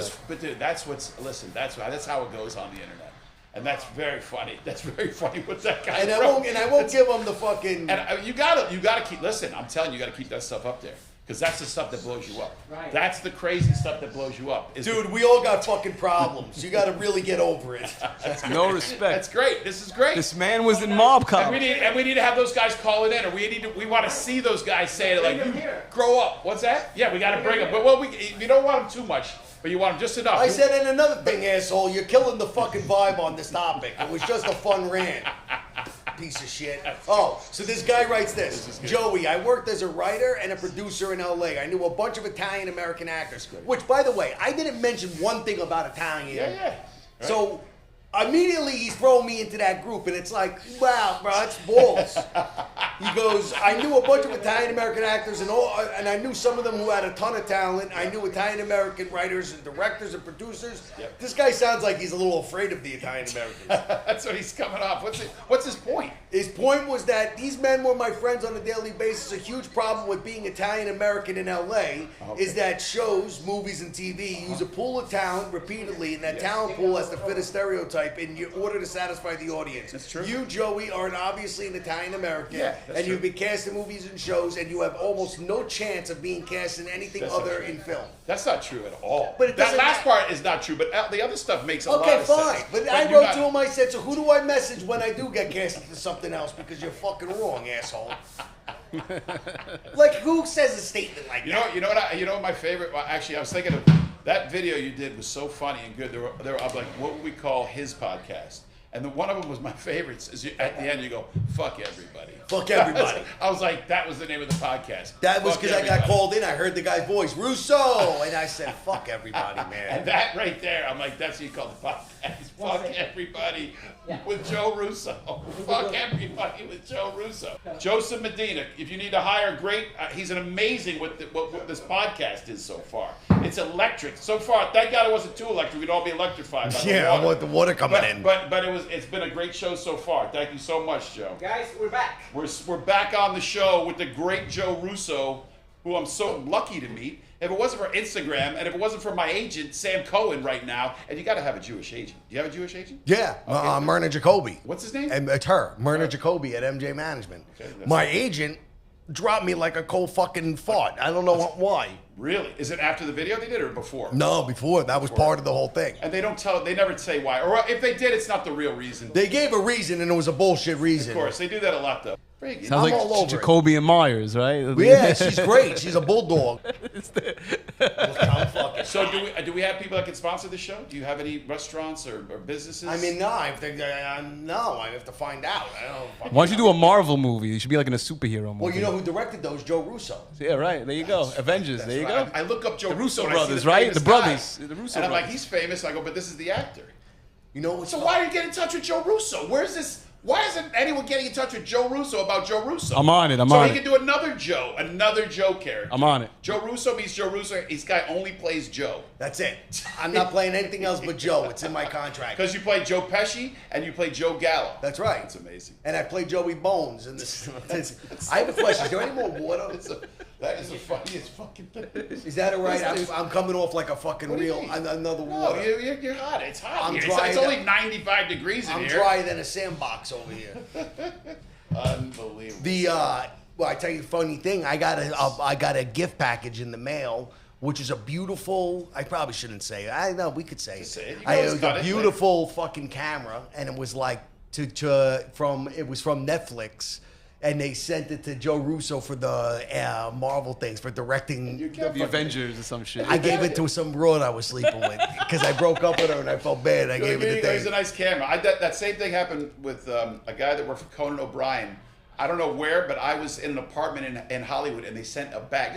what's. Listen, that's how it goes on the internet. And that's very funny. That's very funny what that guy wrote. I won't give him the fucking. And you gotta keep. Listen, I'm telling you, you gotta keep that stuff up there because that's the stuff that blows you up. Right. That's the crazy stuff that blows you up. Dude, we all got fucking problems. You gotta really get over it. No respect. That's great. This is great. This man was in Mob Cop. And we need to have those guys call it in, or we want to see those guys say it like, "You grow up." What's that? Yeah, we gotta bring them. But you don't want them too much. But you want them just enough. I said, and another thing, asshole, you're killing the fucking vibe on this topic. It was just a fun rant. Piece of shit. Oh, so this guy writes this. Joey, I worked as a writer and a producer in LA. I knew a bunch of Italian American actors. Which, by the way, I didn't mention one thing about Italian. Yeah. Right. So immediately he's throwing me into that group, and it's like, wow, bro, it's balls. He goes, I knew a bunch of Italian American actors and I knew some of them who had a ton of talent. I knew Italian American writers and directors and producers. Yep. This guy sounds like he's a little afraid of the Italian Americans. That's what he's coming off. What's his point? His point was that these men were my friends on a daily basis. A huge problem with being Italian American in LA is that shows, movies, and TV use a pool of talent repeatedly, and that talent pool has to fit a stereotype in order to satisfy the audience. That's true. You, Joey, are obviously an Italian American. Yeah. And you've been cast in movies and shows, and you have almost no chance of being cast in anything other in film. That's not true at all. But that last part is not true, but the other stuff makes a lot of sense. Okay, fine. But I wrote to him, I said, so who do I message when I do get cast into something else? Because you're fucking wrong, asshole. Like, who says a statement like that? You know what my favorite, actually, I was thinking of that video you did was so funny and good. They were like, what would we call his podcast? And one of them was my favorites. Is at the end you go, fuck everybody. Fuck everybody. I was like, that was the name of the podcast. That was because I got called in. I heard the guy's voice, Russo, and I said, fuck everybody, man. And that right there, I'm like, that's what you call the podcast. Fuck everybody with Joe Russo. Fuck everybody with Joe Russo. Joseph Medina, if you need to hire he's an amazing what this podcast is so far. It's electric. So far, thank God it wasn't too electric. We'd all be electrified by the water. I want the water coming in. But it's been a great show so far. Thank you so much, Joe. Guys, we're back. We're back on the show with the great Joe Russo, who I'm so lucky to meet. If it wasn't for Instagram, and if it wasn't for my agent, Sam Cohen, right now, and you got to have a Jewish agent. Do you have a Jewish agent? Yeah, okay. Myrna Jacoby. What's his name? And it's her, Myrna Jacoby at MJ Management. Okay, my agent dropped me like a cold fucking fart. I don't know why. Really? Is it after the video they did or before? No, before. That was part of the whole thing. And they never say why. Or if they did, it's not the real reason. They gave a reason and it was a bullshit reason. Of course, they do that a lot though. Sounds like all over Jacoby and Myers, right? Yeah, she's great. She's a bulldog. So do we have people that can sponsor the show? Do you have any restaurants or businesses? I mean, no. I have to find out. I don't. Why don't you do a Marvel movie? You should be like in a superhero movie. Well, you know who directed those? Joe Russo. Yeah, right. There you go. Avengers. There you go. I look up Joe Russo brothers, right? The brothers. The Russo and I'm brothers. like, he's famous. I go, but this is the actor. You know what's So why did you get in touch with Joe Russo? Where's this? Why isn't anyone getting in touch with Joe Russo about Joe Russo? I'm on it. So he can do another Joe character. I'm on it. Joe Russo means Joe Russo. This guy only plays Joe. That's it. I'm not playing anything else but Joe. It's in my contract. Because you play Joe Pesci and you play Joe Gallo. That's right. That's amazing. And I play Joey Bones in this. I have a question. Is there any more water? That is the funniest fucking thing. Is that all right? I'm coming off like a fucking real another water. No, you're hot. It's hot. I'm here. dry. It's only 95 degrees in I'm here. drier than a sandbox over here. Unbelievable. Well, I tell you a funny thing. I got a gift package in the mail, which is a beautiful. I probably shouldn't say it. I know we could say Just say it. it. You can always cut a it, beautiful fucking camera, and it was like from Netflix. And they sent it to Joe Russo for the Marvel things, for directing The Avengers or some shit. I gave it to some broad I was sleeping with because I broke up with her and I felt bad. I gave it to There's a Dave. nice camera. That same thing happened with a guy that worked for Conan O'Brien. I don't know where, but I was in an apartment in Hollywood, and they sent a bag,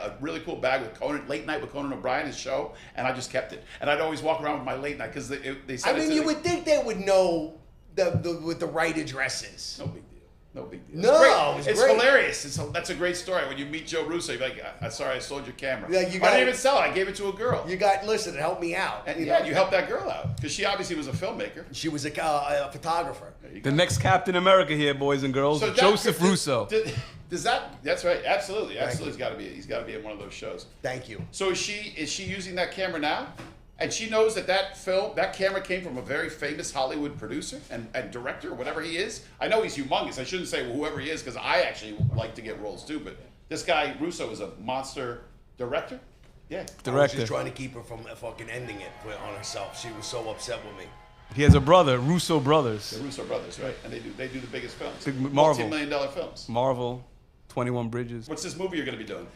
a really cool bag with Conan, Late Night with Conan O'Brien, his show, and I just kept it. And I'd always walk around with my late night because they sent I mean, you would think they would know with the right addresses. No big deal. No big deal. No, it's great. hilarious. That's a great story. When you meet Joe Russo, you're like, I'm sorry, I sold your camera. Yeah, I didn't even sell it. I gave it to a girl. Listen, it helped me out. And you helped that girl out because she obviously was a filmmaker. She was a photographer. The next Captain America here, boys and girls, So Joseph Russo. Does that? That's right. Absolutely. He's got to be. He's got to be in one of those shows. Thank you. So is she using that camera now? And she knows that camera came from a very famous Hollywood producer and director, whatever he is. I know he's humongous. I shouldn't say whoever he is because I actually like to get roles too. But this guy Russo is a monster director. Yeah, I was just trying to keep her from fucking ending it on herself. She was so upset with me. He has a brother, Russo brothers. The Russo brothers, right? And they do the biggest films, Big Marvel. multi-million-dollar films. Marvel, 21 Bridges. What's this movie you're going to be doing?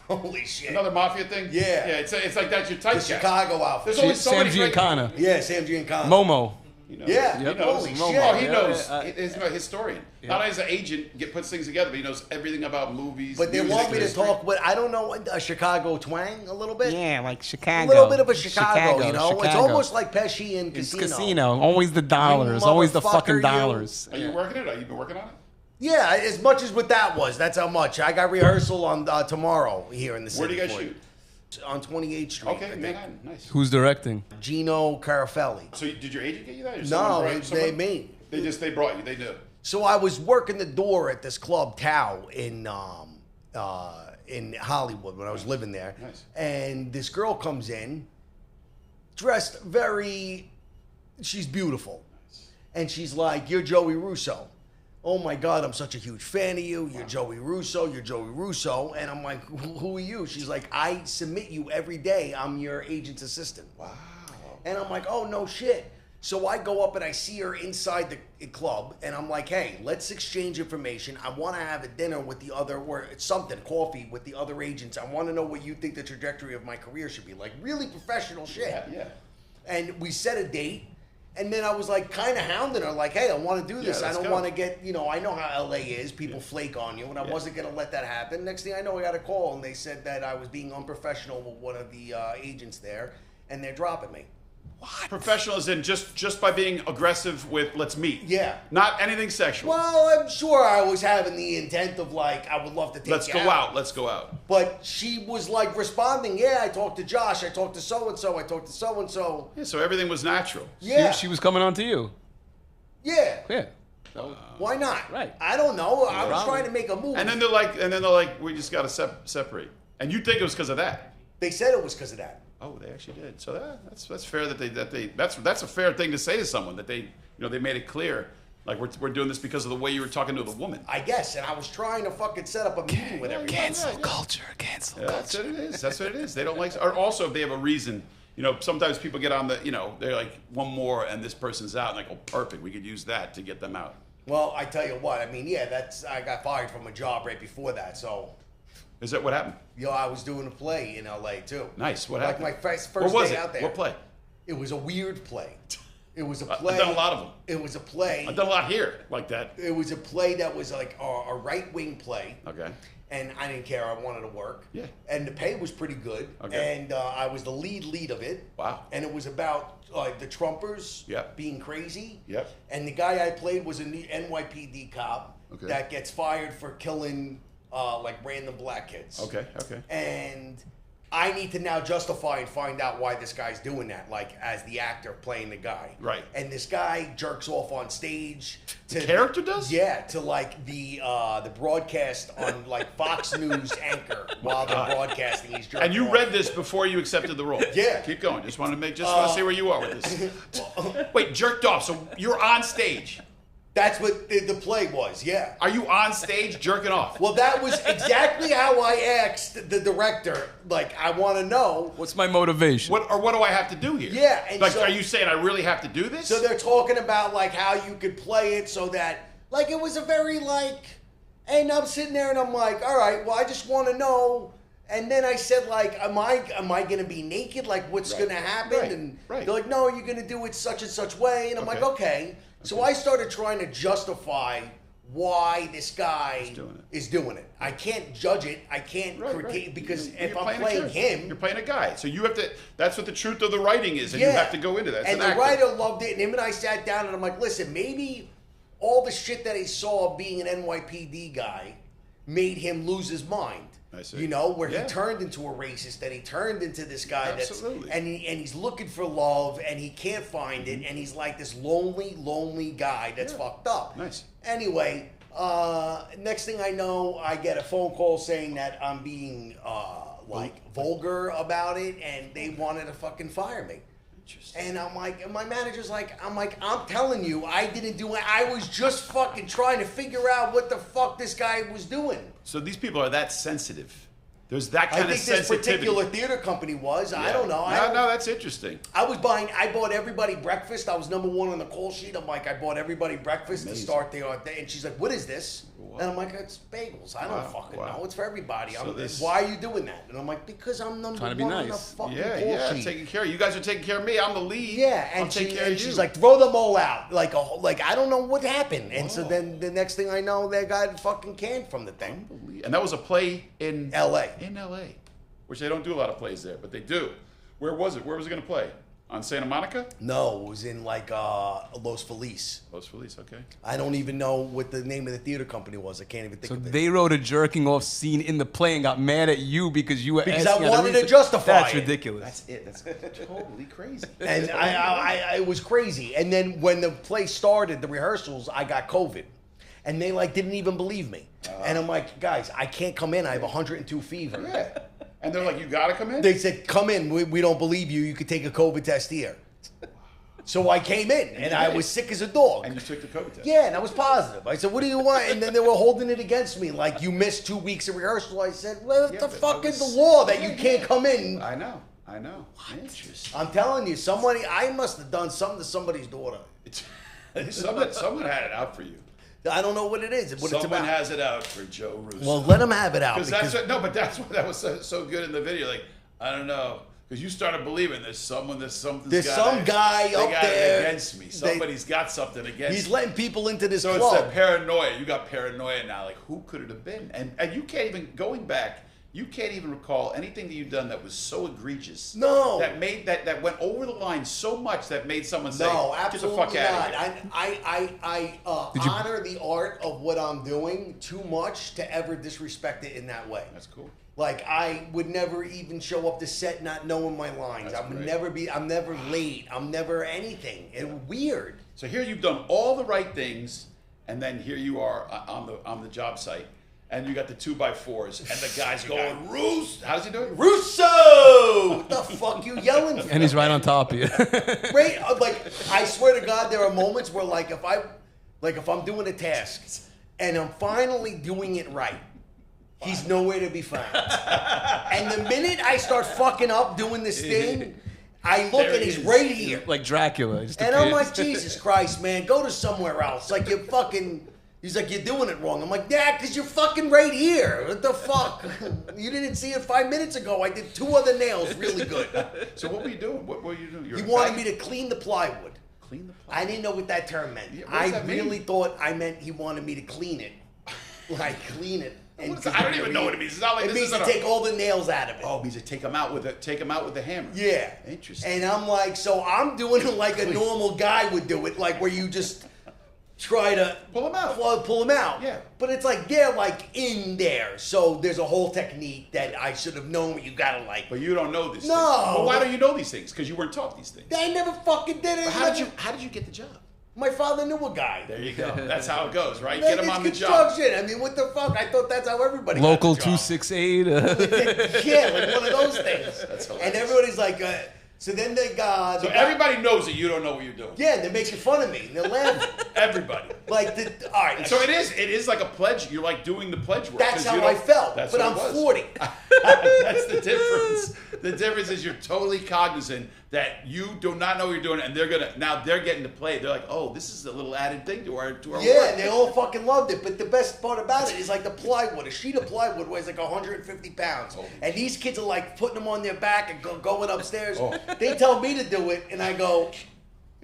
Holy shit! Another mafia thing? Yeah. Yeah. It's like that's your type. The Chicago outfit. There's only so Sam many great- Giancana. Yeah, Sam Giancana. Momo. He knows. Yeah. He Yep. knows. Holy Oh, shit. he knows. Yeah, He's a historian. Not only as an agent, puts things together, but he knows everything about movies. But they music, want me to history. talk with, I don't know, a Chicago twang a little bit? Yeah, like A Chicago. little bit of a Chicago, you know? It's Chicago. almost like Pesci in It's Casino. casino. Always the dollars. You Always the motherfucker, fucking you. dollars. Are you working it? Have you been working on it? Yeah, as much as what that was. That's how much. I got rehearsal on tomorrow here in the city. Where do you guys for shoot? On 28th Street. Okay, I think. Manhattan. Nice. Who's directing? Gino Carafelli. So did your agent get you that? Or No, someone me. They brought you. They knew. So I was working the door at this club Tao in Hollywood when I was living there. Nice. And this girl comes in, dressed very, she's beautiful. And she's like, "You're Joey Russo." "Oh my God, I'm such a huge fan of you. You're Joey Russo. You're Joey Russo." And I'm like, "Who are you?" She's like, "I submit you every day. I'm your agent's assistant." Wow. And I'm like, "Oh, no shit." So I go up and I see her inside the club, and I'm like, "Hey, let's exchange information. I want to have a dinner with the other, or something, coffee with the other agents. I want to know what you think the trajectory of my career should be." Like, really professional shit. Yeah. And we set a date. And then I was like kind of hounding her, like, "Hey, I want to do this. I don't want to get, I know how LA is. People flake on you, and I wasn't going to let that happen." Next thing I know, I got a call, and they said that I was being unprofessional with one of the agents there, and they're dropping me. What? Professional is in just by being aggressive with let's meet. Yeah. Not anything sexual. Well, I'm sure I was having the intent of like, I would love to take Let's you go out. Let's go out. But she was like responding, "Yeah, I talked to Josh. I talked to so-and-so. I talked to so-and-so." Yeah, so everything was natural. Yeah. She was coming on to you. Yeah. Yeah. Why not? Right. I don't know. I was Probably. trying to make a move. And then they're like, we just got to separate. And you think it was because of that? They said it was because of that. Oh, they actually did. So that's fair that's a fair thing to say to someone that they made it clear, like we're doing this because of the way you were talking to the woman. I guess, and I was trying to fucking set up a meeting with everybody. Cancel culture. Cancel culture. That's what it is. That's what it is. They don't like, or also if they have a reason. Sometimes people get on the, they're like one more and this person's out, and like, oh, perfect, we could use that to get them out. Well, I tell you what. I mean, yeah, I got fired from a job right before that. So, is that what happened? I was doing a play in L.A. too. Nice. What happened? Like my first what was day it? out there. What play? It was a weird play. It was a play. I've done a lot of them. It was a play. I've done a lot here like that. It was a play that was like a right-wing play. Okay. And I didn't care. I wanted to work. Yeah. And the pay was pretty good. Okay. And I was the lead of it. Wow. And it was about the Trumpers being crazy. Yep. And the guy I played was a NYPD cop that gets fired for killing like random black kids. Okay. And I need to now justify and find out why this guy's doing that, like as the actor playing the guy. Right. And this guy jerks off on stage. The character does? Yeah, to like the broadcast on like Fox News anchor while they're broadcasting. He's jerking And you off. read this before you accepted the role? Yeah. Keep going. Just want to see where you are with this. Wait, jerked off. So you're on stage. That's what the play was, yeah. Are you on stage jerking off? Well, that was exactly how I asked the director. Like, I want to know. What's my motivation? What do I have to do here? Yeah. And like, so, are you saying I really have to do this? So they're talking about, like, how you could play it so that, like, it was a very, like, and I'm sitting there and I'm like, all right, well, I just want to know. And then I said, like, am I going to be naked? Like, what's going to happen? Right. And Right. they're like, no, you're going to do it such and such way. And I'm like, okay. So I started trying to justify why this guy is doing it. I can't judge it. I can't critique because if I'm playing him, you're playing a guy. So you have to. That's what the truth of the writing is, and you have to go into that. And the writer loved it, and him and I sat down, and I'm like, listen, maybe all the shit that he saw being an NYPD guy made him lose his mind. I see. You know, where he turned into a racist, and he turned into this guy Absolutely. and he's looking for love, and he can't find it, and he's like this lonely guy that's fucked up. Nice. Anyway, next thing I know, I get a phone call saying that I'm being vulgar about it, and they wanted to fucking fire me. And I'm like, and my manager's like, I'm telling you, I didn't do it. I was just fucking trying to figure out what the fuck this guy was doing. So these people are that sensitive. There's that kind of sensitivity. I think this particular theater company was. Yeah. I don't know. No, that's interesting. I bought everybody breakfast. I was number one on the call sheet. I'm like, I bought everybday breakfast to start the day. And she's like, what is this? Wow. And I'm like, it's bagels. I don't fucking know. It's for everybody. Why are you doing that? And I'm like, because I'm number one on the fucking call sheet. Taking care of you. You guys are taking care of me. I'm the lead. Yeah, and she's like, throw them all out. Like I don't know what happened. And so then the next thing I know, they got fucking canned from the thing. And that was a play in L.A. In L.A., which they don't do a lot of plays there, but they do. Where was it? Where was it going to play? On Santa Monica? No, it was in like Los Feliz. Los Feliz, okay. I don't even know what the name of the theater company was. I can't even think of it. So they wrote a jerking off scene in the play and got mad at you because you were because asking I wanted to justify That's it. ridiculous. That's it. That's totally crazy. And I it was crazy. And then when the play started, the rehearsals, I got COVID. And they didn't even believe me. And I'm like, guys, I can't come in. I have 102 fever. Yeah. And they're like, you got to come in? They said, come in. We don't believe you. You could take a COVID test here. So I came in, and I was sick as a dog. And you took the COVID test? Yeah, and I was positive. I said, what do you want? And then they were holding it against me, like, you missed 2 weeks of rehearsal. I said, well, what the fuck is the law that you can't come in? I know. What? Interesting. I'm telling you, I must have done something to somebody's daughter. Someone had it out for you. I don't know what it is. What Someone has it out for Joe Russo. Well, let him have it out. That's why that was so good in the video. Like, I don't know. Because you started believing there's some guy up there against me. Somebody's got something against me. He's letting people into this club. So it's that paranoia. You got paranoia now. Like, who could it have been? And you can't even, going back, you can't even recall anything that you've done that was so egregious. No. That went over the line so much that made someone say, no, absolutely get the fuck out of here. I honor the art of what I'm doing too much to ever disrespect it in that way. That's cool. Like, I would never even show up to set not knowing my lines. I'm never late. I'm never anything. It's weird. So here you've done all the right things, and then here you are on the job site. And you got the 2x4s, and the guy's going, Russo! How's he doing? Russo! What the fuck you yelling for? And he's right on top of you. Right? I swear to God, there are moments where, if I'm doing a task, and I'm finally doing it right, he's nowhere to be found. And the minute I start fucking up doing this thing, I look and he's right here. Like Dracula. And I'm like, Jesus Christ, man, go to somewhere else. Like, you fucking... He's like, you're doing it wrong. I'm like, yeah, because you're fucking right here. What the fuck? You didn't see it 5 minutes ago. I did 2 other nails really good. So what were you doing? What were you doing? He wanted me to clean the plywood. Clean the plywood? I didn't know what that term meant. Yeah, I really thought I meant he wanted me to clean it. Like, clean it. And I don't even know what it means. It's not like it means to take all the nails out of it. Oh, it means to take them out with the hammer. Yeah. Interesting. And I'm like, so I'm doing it like a normal guy would do it, like where you just try to pull them out. Pull them out. Yeah. But it's like they're like in there, so there's a whole technique that I should have known. You gotta like. But you don't know these things. No. But why don't you know these things? Because you weren't taught these things. I never fucking did it. But how did you get the job? My father knew a guy. There you go. That's how it goes, right? Man, Get him on the job. I mean, what the fuck? I thought that's how everybody Local got the job. 268. Yeah, like one of those things. That's hilarious. And everybody's like, so then they got. So everybody knows that you don't know what you're doing. Yeah, they're making fun of me. And they're laughing. Everybody. Like, all right. And so it is like a pledge. You're like doing the pledge work. That's how I felt. But I'm 40. That's the difference. The difference is you're totally cognizant that you do not know what you're doing, and they're getting to play. They're like, oh, this is a little added thing to our Yeah, work. and they all fucking loved it. But the best part about it is like the plywood. A sheet of plywood weighs like 150 pounds. And these kids are like putting them on their back and going upstairs. Oh. They tell me to do it, and I go,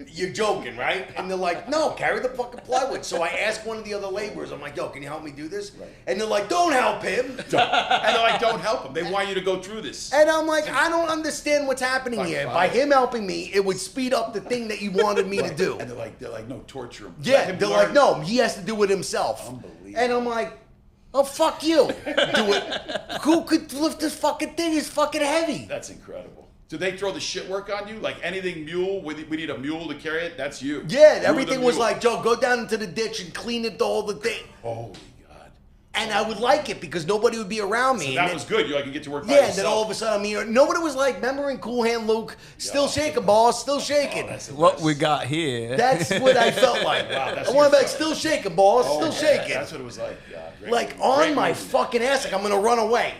you're joking, right? And they're like, no, carry the fucking plywood. So I ask one of the other laborers, I'm like, yo, can you help me do this? Right. And they're like, don't help him. And they're like, don't help him. They want you to go through this. And I'm like, I don't understand what's happening here. By him helping me, it would speed up the thing that you wanted me to do. And they're like, no, torture him. Yeah, they're like, no, he has to do it himself. Unbelievable. And I'm like, oh, fuck you. Do it. Who could lift this fucking thing? It's fucking heavy. That's incredible. Do they throw the shit work on you? Like anything mule, we need a mule to carry it, that's you. Yeah, everything was like, Joe, go down into the ditch and clean it all the thing. Holy God. And I would like it because nobody would be around me. So that was good. You like, you get to work by yeah, yourself. and then all of a sudden I'm here. Nobody was like, remember in Cool Hand Luke, still shaking, boss, still shaking. What we got here. That's what I felt like. Wow, I want to be like, still shaking, boss, still shaking. That's what it was like. Yeah, great, like on my fucking ass, like I'm going to run away.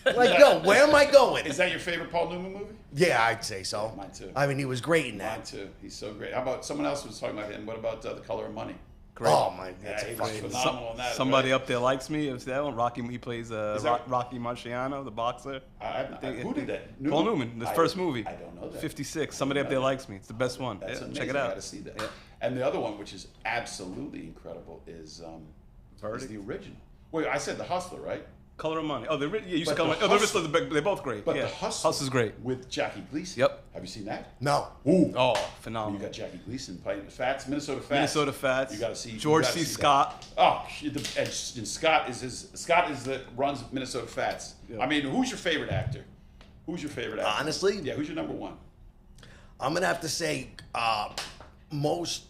Like, yo, where am I going? Is that your favorite Paul Newman movie? Yeah, I'd say so. Mine too. I mean, he was great in that. Mine too. He's so great. How about someone else was talking about him? What about The Color of Money? Great. Oh my, that's Yeah, he a was fucking. phenomenal in that. Somebody right? up there likes me. It's that one. Rocky. He plays Rocky Marciano, the boxer. Who did that? Paul Newman. The first movie. I don't know that. 56. Somebody up there likes me. It's the best one. That's amazing. Check it out. I got to see that. Yeah. And the other one, which is absolutely incredible, is the original. Wait, I said The Hustler, right? Color of Money. Oh, you used to But call The them. Oh, Hustler- they're both great. But yeah. The Hustler's great. with Jackie Gleason. Yep. Have you seen that? No. Ooh. Oh, You phenomenal. got Jackie Gleason playing Fats, Minnesota Fats. Minnesota Fats. You got to see George you gotta C. see Scott. That. Oh, and Scott is the runs Minnesota Fats. Yeah. I mean, who's your favorite actor? Who's your favorite actor? Honestly? Yeah. Who's your number one? I'm gonna have to say, most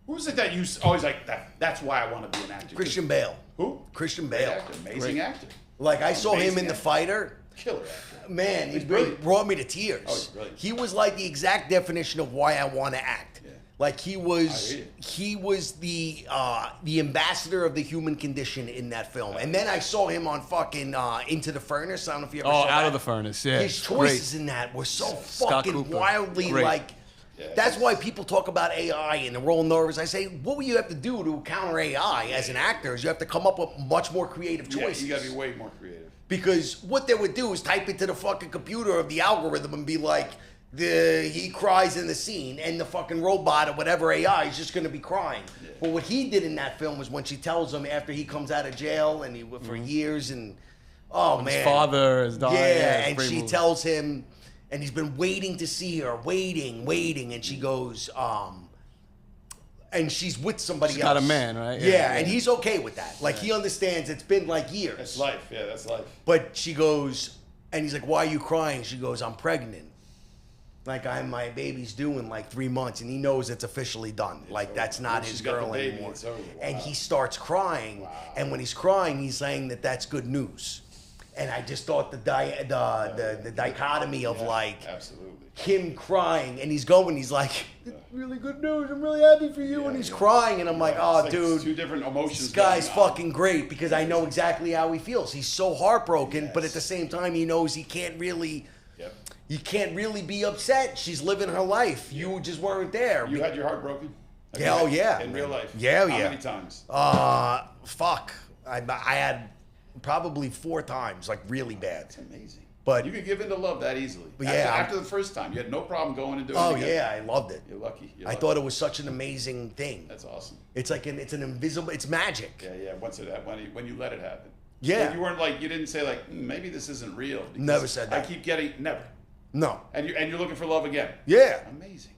Who's it that you always like? That's why I want to be an actor. Christian Bale. Who? Christian Great Bale. actor, amazing actor. Like I saw him Amazing in The actor. Fighter. Killer actor. Man, He's he brilliant. brought me to tears. Oh, he's brilliant. He was like the exact definition of why I want to act. Yeah. Like he was, I hear the ambassador of the human condition in that film. And then I saw him on fucking Into the Furnace. I don't know if you ever saw that. Out of the Furnace. Yeah. His choices in that were so Scott fucking Cooper. wildly Great. like. Yeah, that's why people talk about AI and they're all nervous. I say, what will you have to do to counter AI as an actor? Is you have to come up with much more creative choices. Yeah, you got to be way more creative. Because what they would do is type into the fucking computer of the algorithm and be like, he cries in the scene, and the fucking robot or whatever AI is just going to be crying. Yeah. But what he did in that film was when she tells him after he comes out of jail and he for years and man, his father has died. yeah, and she movie. tells him, and he's been waiting to see her, waiting, and she goes, and she's with somebody She's else. got a man, right? Yeah, and he's okay with that. Like he understands it's been like years. That's life. Yeah, that's life. But she goes, and he's like, why are you crying? She goes, I'm pregnant. Like my baby's due in like 3 months, and he knows it's officially done. Like that's not his girl anymore. And he starts crying, and when he's crying, he's saying that that's good news. And I just thought the dichotomy of like absolutely him crying, and he's like, really good news. I'm really happy for you, and he's crying, and I'm like, oh, like dude, two different emotions. this guy's going on. fucking great because I know exactly how he feels. He's so heartbroken, but at the same time, he knows he can't really Yep. You can't really be upset. She's living her life. You just weren't there. You had your heart broken? Yeah, oh yeah. In real life? Yeah, How yeah. many times? Fuck. I had probably 4 times, like really bad. That's amazing. But you could give in to love that easily. But after the first time, you had no problem going and doing it again. Oh yeah, I loved it. You're lucky. I thought it was such an amazing thing. That's awesome. It's like it's an invisible. It's magic. Yeah. When you let it happen. Yeah. So you weren't like, you didn't say like, maybe this isn't real. Never said that. I keep getting never. No. And you're looking for love again. Yeah. Amazing.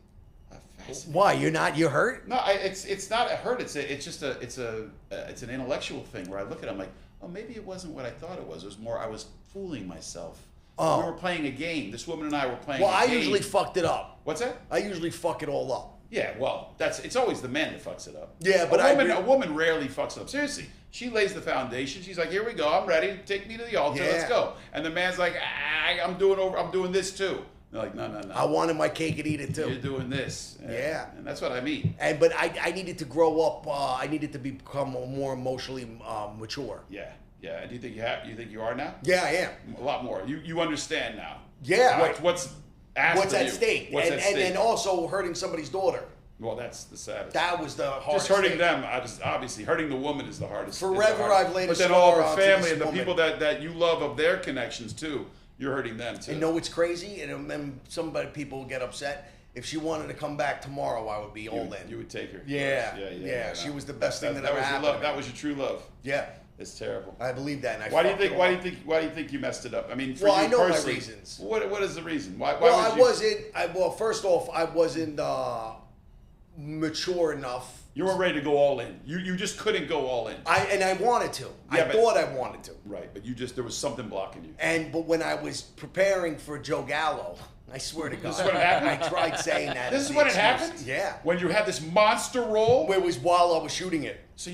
Fascinating. Why? You're hurt? No, it's not a hurt. It's an intellectual thing where I look at it, I'm like, oh, maybe it wasn't what I thought it was. It was more I was fooling myself. Oh. We were playing a game. This woman and I were playing. Well, a game. I usually fucked it up. What's that? I usually fuck it all up. Yeah, well, it's always the man that fucks it up. Yeah, but a woman rarely fucks it up. Seriously, she lays the foundation. She's like, "Here we go. I'm ready. Take me to the altar. Yeah. Let's go." And the man's like, I'm doing this too." They're like, "No. I wanted my cake and eat it too. You're doing this." Yeah. And that's what I mean. But I needed to grow up. I needed to become more emotionally mature. Yeah. Yeah. And do you think you think you are now? Yeah, I am. A lot more. You understand now. Yeah. What's asked What's of at you. stake? What's at stake? And also hurting somebody's daughter. Well, that's the saddest. That was the hardest. Just hurting thing. them, obviously. Hurting the woman is the hardest. Forever I've laid a But then all scar her onto family this and the woman. people that you love of their connections too, you're hurting them too. And know what's crazy? And then people get upset. If she wanted to come back tomorrow, I would be all in. You would take her. Yeah. She was the best thing that ever was your happened. love. That was your true love. Yeah. It's terrible. I believe that. And Why do you think you messed it up? I mean, for you I know personally, my reasons. What is the reason? Why First off, I wasn't mature enough. You weren't ready to go all in. You just couldn't go all in. I wanted to. I thought I wanted to. Right, but there was something blocking you. But when I was preparing for Joe Gallo, I swear to God, This is what happened? I tried saying that. This is when it happened? Yeah. When you had this monster role? It was while I was shooting it. So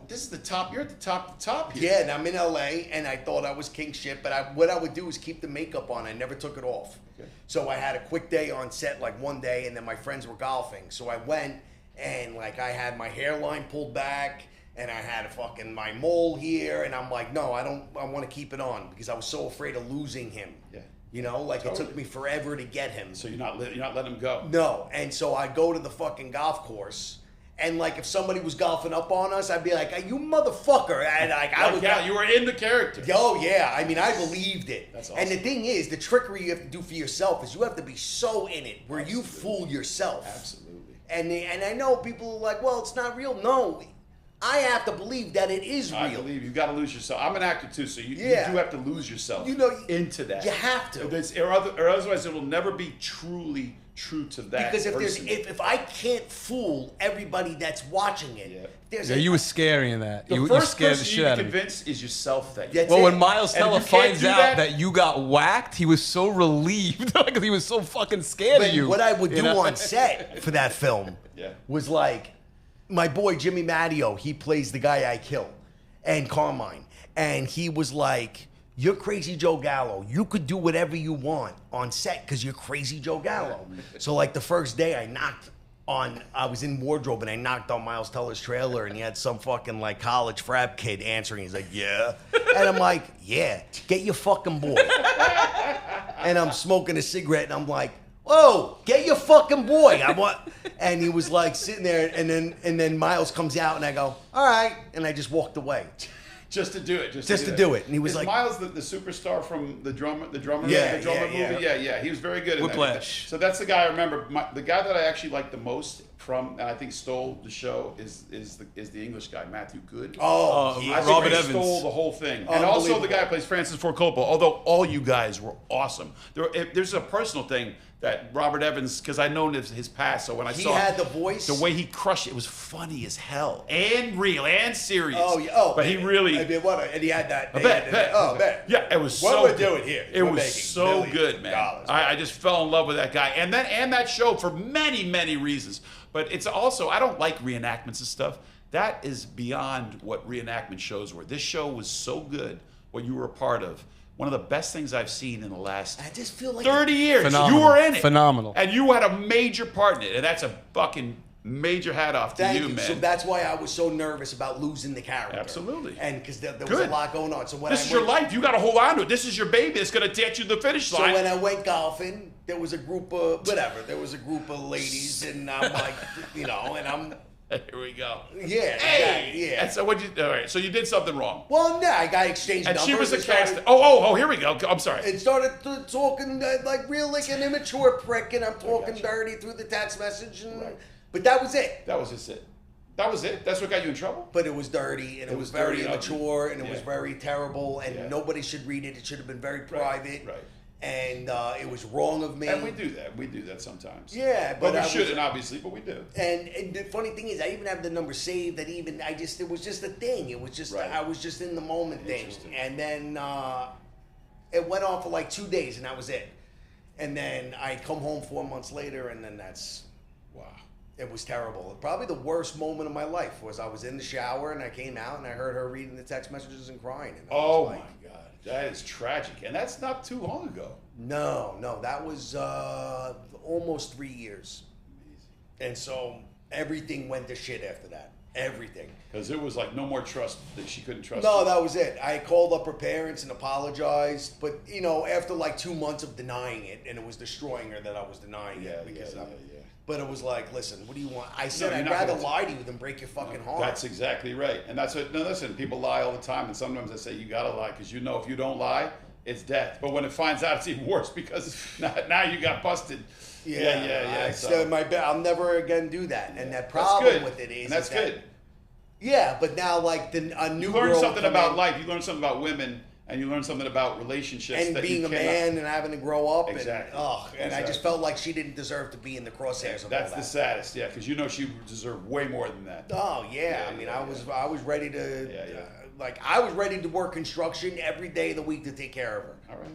this is the top. You're at the top here. Yeah, and I'm in LA, and I thought I was king shit. But what I would do is keep the makeup on. I never took it off. Okay. So I had a quick day on set, like one day, and then my friends were golfing. So I went, and like I had my hairline pulled back, and I had my mole here, and I'm like, no, I want to keep it on because I was so afraid of losing him. Yeah. You know, like It took me forever to get him. So you're not letting him go. No, and so I go to the fucking golf course. And like if somebody was golfing up on us, I'd be like, "You motherfucker!" And you were in the character. Oh yeah, I mean I believed it. That's awesome. And the thing is, the trickery you have to do for yourself is you have to be so in it where you fool yourself. Absolutely. And I know people are like, "Well, it's not real." No, I have to believe that it is real. I believe you got to lose yourself. I'm an actor too, so you do have to lose yourself. Into that. You have to. Or otherwise, it will never be truly true to that. Because if I can't fool everybody that's watching it, you were scary in that. The first person you convince is yourself that. When Miles Teller finds out that you got whacked, he was so relieved because he was so fucking scared of you. What I would do on set for that film was like, my boy Jimmy Matteo, he plays the guy I kill, and Carmine, and he was like, "You're crazy Joe Gallo. You could do whatever you want on set because you're crazy Joe Gallo." So like the first day I was in wardrobe and I knocked on Miles Teller's trailer and he had some fucking like college frat kid answering. He's like, "Yeah," and I'm like, "Yeah, get your fucking boy." And I'm smoking a cigarette and I'm like, "Whoa, get your fucking boy." And he was like sitting there, and then Miles comes out, and I go, "All right," and I just walked away. Just to do it. Just to do it. And he was Is like, Miles the superstar from the drummer Yeah, movie? Yeah. He was very good in Whiplash. that. So that's the guy I remember. The guy that I actually liked the most and I think stole the show is the English guy, Matthew Good. "Oh, I think Robert he Evans stole the whole thing. And also the guy who plays Francis Ford Coppola, although all you guys were awesome. There's a personal thing that Robert Evans, because I know his past, so when I saw he had the voice, the way he crushed it was funny as hell and real and serious. Oh, yeah. But he really. And he had that. Bet. Yeah, it was so What we're good. doing here? It was so good, man. I just fell in love with that guy. And that show for many, many reasons. But it's also, I don't like reenactments and stuff. That is beyond what reenactment shows were. This show was so good, what you were a part of. One of the best things I've seen in the last I just feel like 30 years. Phenomenal. You were in it. Phenomenal. And you had a major part in it. And that's a fucking major hat off to Thank you, you. man. So that's why I was so nervous about losing the character. Absolutely. And because there was a lot going on. So when this is your life. You got to hold on to it. This is your baby. It's going to get you to the finish line. So when I went golfing, there was a group of There was a group of ladies, and I'm like, and I'm. Here we go. Yeah. Hey. Exactly, yeah. And so what? All right. So you did something wrong. Well, no, I got exchanged and numbers. She was a cast. Oh, here we go. I'm sorry. It started talking like real, like an immature prick, and I'm talking dirty through the text message, but that was it. That was just it. That was it. That's what got you in trouble. But it was dirty, and it was very immature, and it was Yeah. very terrible, and nobody should read it. It should have been very private. Right. And it was wrong of me. And we do that. We do that sometimes. Yeah, but we I shouldn't, obviously, but we do. And the funny thing is, I even have the number saved. It was just a thing. It was just I was just in the moment thing. And then it went on for like 2 days, and that was it. And then I come home 4 months later, and then that's it was terrible. Probably the worst moment of my life was I was in the shower, and I came out, and I heard her reading the text messages and crying. And my God. That is tragic, and that's not too long ago. No, that was almost 3 years. Amazing. And so everything went to shit after that. Everything. Because it was like no more trust, that she couldn't trust No, you. that was it. I called up her parents and apologized, but after like 2 months of denying it, and it was destroying her that I was denying it. But it was like, listen, what do you want? I said, I'd rather lie to you than break your fucking heart. That's exactly right. And that's what, listen, people lie all the time. And sometimes I say, you got to lie because if you don't lie, it's death. But when it finds out, it's even worse because now you got busted. Yeah. I'll never again do that. And that problem with it is. And that's good. Yeah, but now like a new girl. You learn something about life. You learn something about women. And you learn something about relationships. And being a man and having to grow up. Exactly. And I just felt like she didn't deserve to be in the crosshairs of all that. That's the saddest, because she deserved way more than that. Oh, yeah. I was ready to, I was ready to work construction every day of the week to take care of her. All right.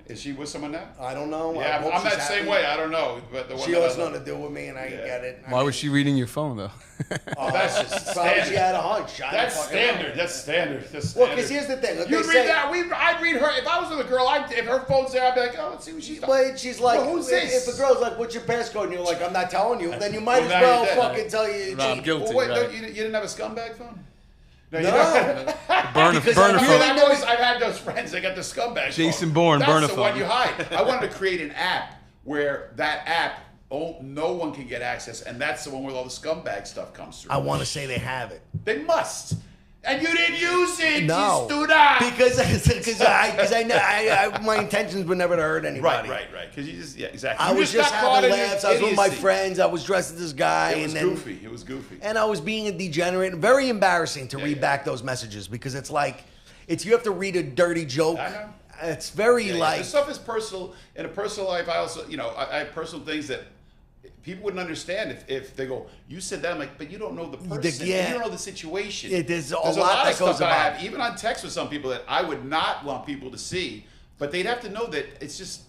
Is she with someone now? I don't know. Yeah, I'm that same way. I don't know. But she has nothing to do with me, and I get it. Why was she reading your phone, though? That's just probably she had a hunch. That's standard. That's standard. Well, because here's the thing. You'd read that. I'd read her. If I was with a girl, if her phone's there, I'd be like, oh, let's see what she's talking. But she's like, who's this? If a girl's like, what's your passcode? And you're like, I'm not telling you. Then you might as well fucking tell you. I'm guilty. Well, wait, you didn't have a scumbag phone? No. Burner phone. I've had those friends. They got the scumbag Jason phone. Bourne, burner That's the phone. one you hide. I wanted to create an app where that app, no one can get access, and that's the one where all the scumbag stuff comes through. I want to say they have it. They must. And you didn't use it. No. You stood up. Because I know my intentions were never to hurt anybody. Right. Because you just exactly. I was just having laughs. I was with my friends. I was dressed as this guy. It was goofy. And I was being a degenerate. Very embarrassing to read back those messages because it's like, you have to read a dirty joke. I know. It's very like. This stuff is personal. In a personal life, I also, I have personal things that people wouldn't understand if they go, you said that. I'm like, but you don't know the person. You don't know the situation. There's a lot that goes about. I have, even on text with some people that I would not want people to see, but they'd have to know that it's just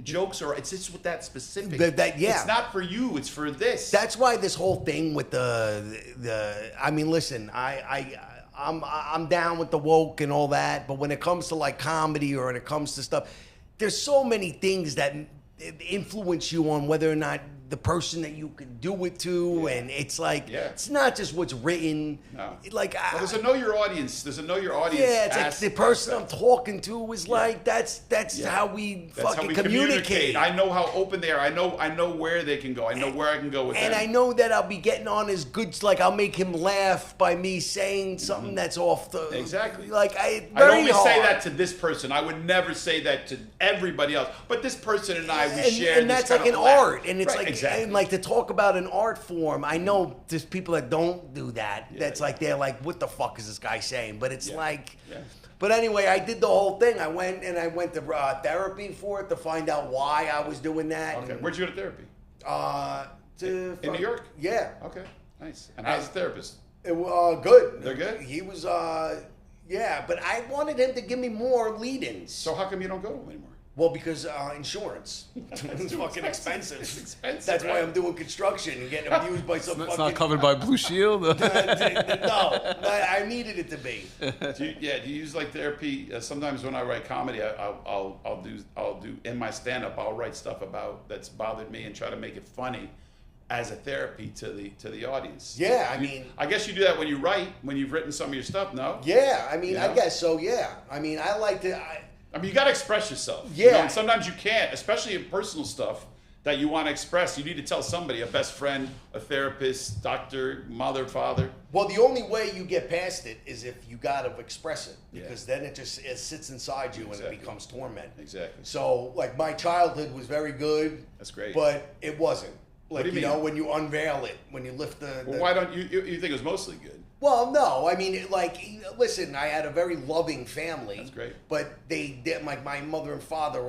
jokes, or it's just with that specific. It's not for you. It's for this. That's why this whole thing with the. I mean, listen, I'm down with the woke and all that, but when it comes to like comedy or when it comes to stuff, there's so many things that influence you on whether or not the person that you can do it to, and it's like it's not just what's written. No. There's a know your audience. There's a know your audience. Yeah, it's like the person I'm talking to is like that's how we fucking communicate. I know how open they are. I know where they can go. I know where I can go with them. And I know that I'll be getting on his good. Like I'll make him laugh by me saying something that's off the exactly. Like I only say that to this person. I would never say that to everybody else. But this person and I, we share. And that's like an art, and it's like. Exactly. And like to talk about an art form, I know there's people that don't do that. That's like they're like, what the fuck is this guy saying? But it's like, but anyway, I did the whole thing. I went to therapy for it to find out why I was doing that. Okay, where'd you go to therapy? In New York? Yeah. Okay, nice. And how's the therapist? Good. They're good? He was, but I wanted him to give me more lead-ins. So how come you don't go to him anymore? Well, because insurance. It's fucking expensive. It's expensive. That's why I'm doing construction and getting abused by some fucking... It's not covered by Blue Shield? No, I needed it to be. Do you use like therapy? Sometimes when I write comedy, I'll do in my stand-up, I'll write stuff about that's bothered me and try to make it funny. as a therapy to the audience. Yeah, I mean, I guess you do that when you write, when you've written some of your stuff. No. Yeah, I mean, You know? I guess so. Yeah, I mean, I like to. I mean, you got to express yourself. Yeah. You know, and sometimes you can't, especially in personal stuff that you want to express. You need to tell somebody, a best friend, a therapist, doctor, mother, father. Well, the only way you get past it is if you got to express it, because Yeah. then it sits inside you and it becomes torment. Exactly. So, like, my childhood was very good. That's great. But it wasn't. Like, do you you know, mean? when you unveil it, when you lift the. Well, why don't you think it was mostly good? Well, no, I mean, listen, I had a very loving family. That's great. But they did, like, my mother and father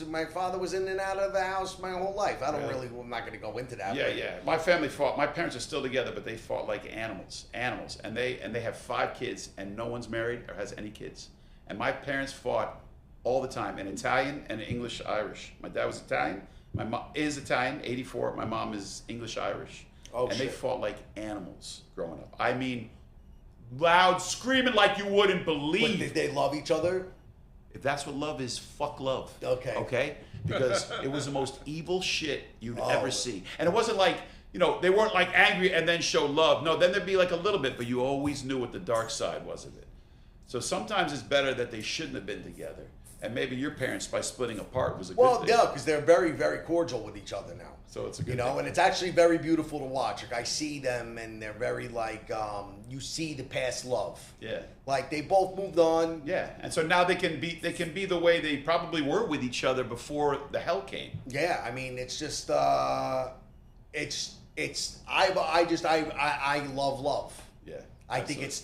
my father was in and out of the house my whole life. I'm not going to go into that. Yeah, yeah. My family fought. My parents are still together, but they fought like animals, and they have 5 kids, and no one's married or has any kids. And my parents fought all the time in Italian and English Irish. My dad was Italian. My mom is Italian, 84. My mom is English Irish. Oh, and shit. they fought like animals growing up. I mean, loud, screaming like you wouldn't But believe. did they love each other? If that's what love is, fuck love. Okay. Okay? Because it was the most evil shit you'd Oh. ever see. And it wasn't like, you know, they weren't like angry and then show love. No, then there'd be like a little bit, but you always knew what the dark side was of it. So sometimes it's better that they shouldn't have been together. And maybe your parents, by splitting apart, was a good thing. Well, no, because they're very, very cordial with each other now. So it's a good You know, thing. and it's actually very beautiful to watch. Like, I see them, and they're very, like, you see the past love. Yeah. Like, they both moved on. Yeah. And so now they can be the way they probably were with each other before the hell came. Yeah, I mean, it's just, I love love. Yeah. I think it's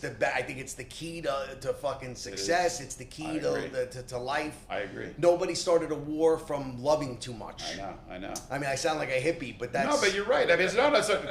the key to fucking success. It's the key to life. I agree. Nobody started a war from loving too much. I know. I mean, I sound like a hippie, but that's No, but you're right. I mean,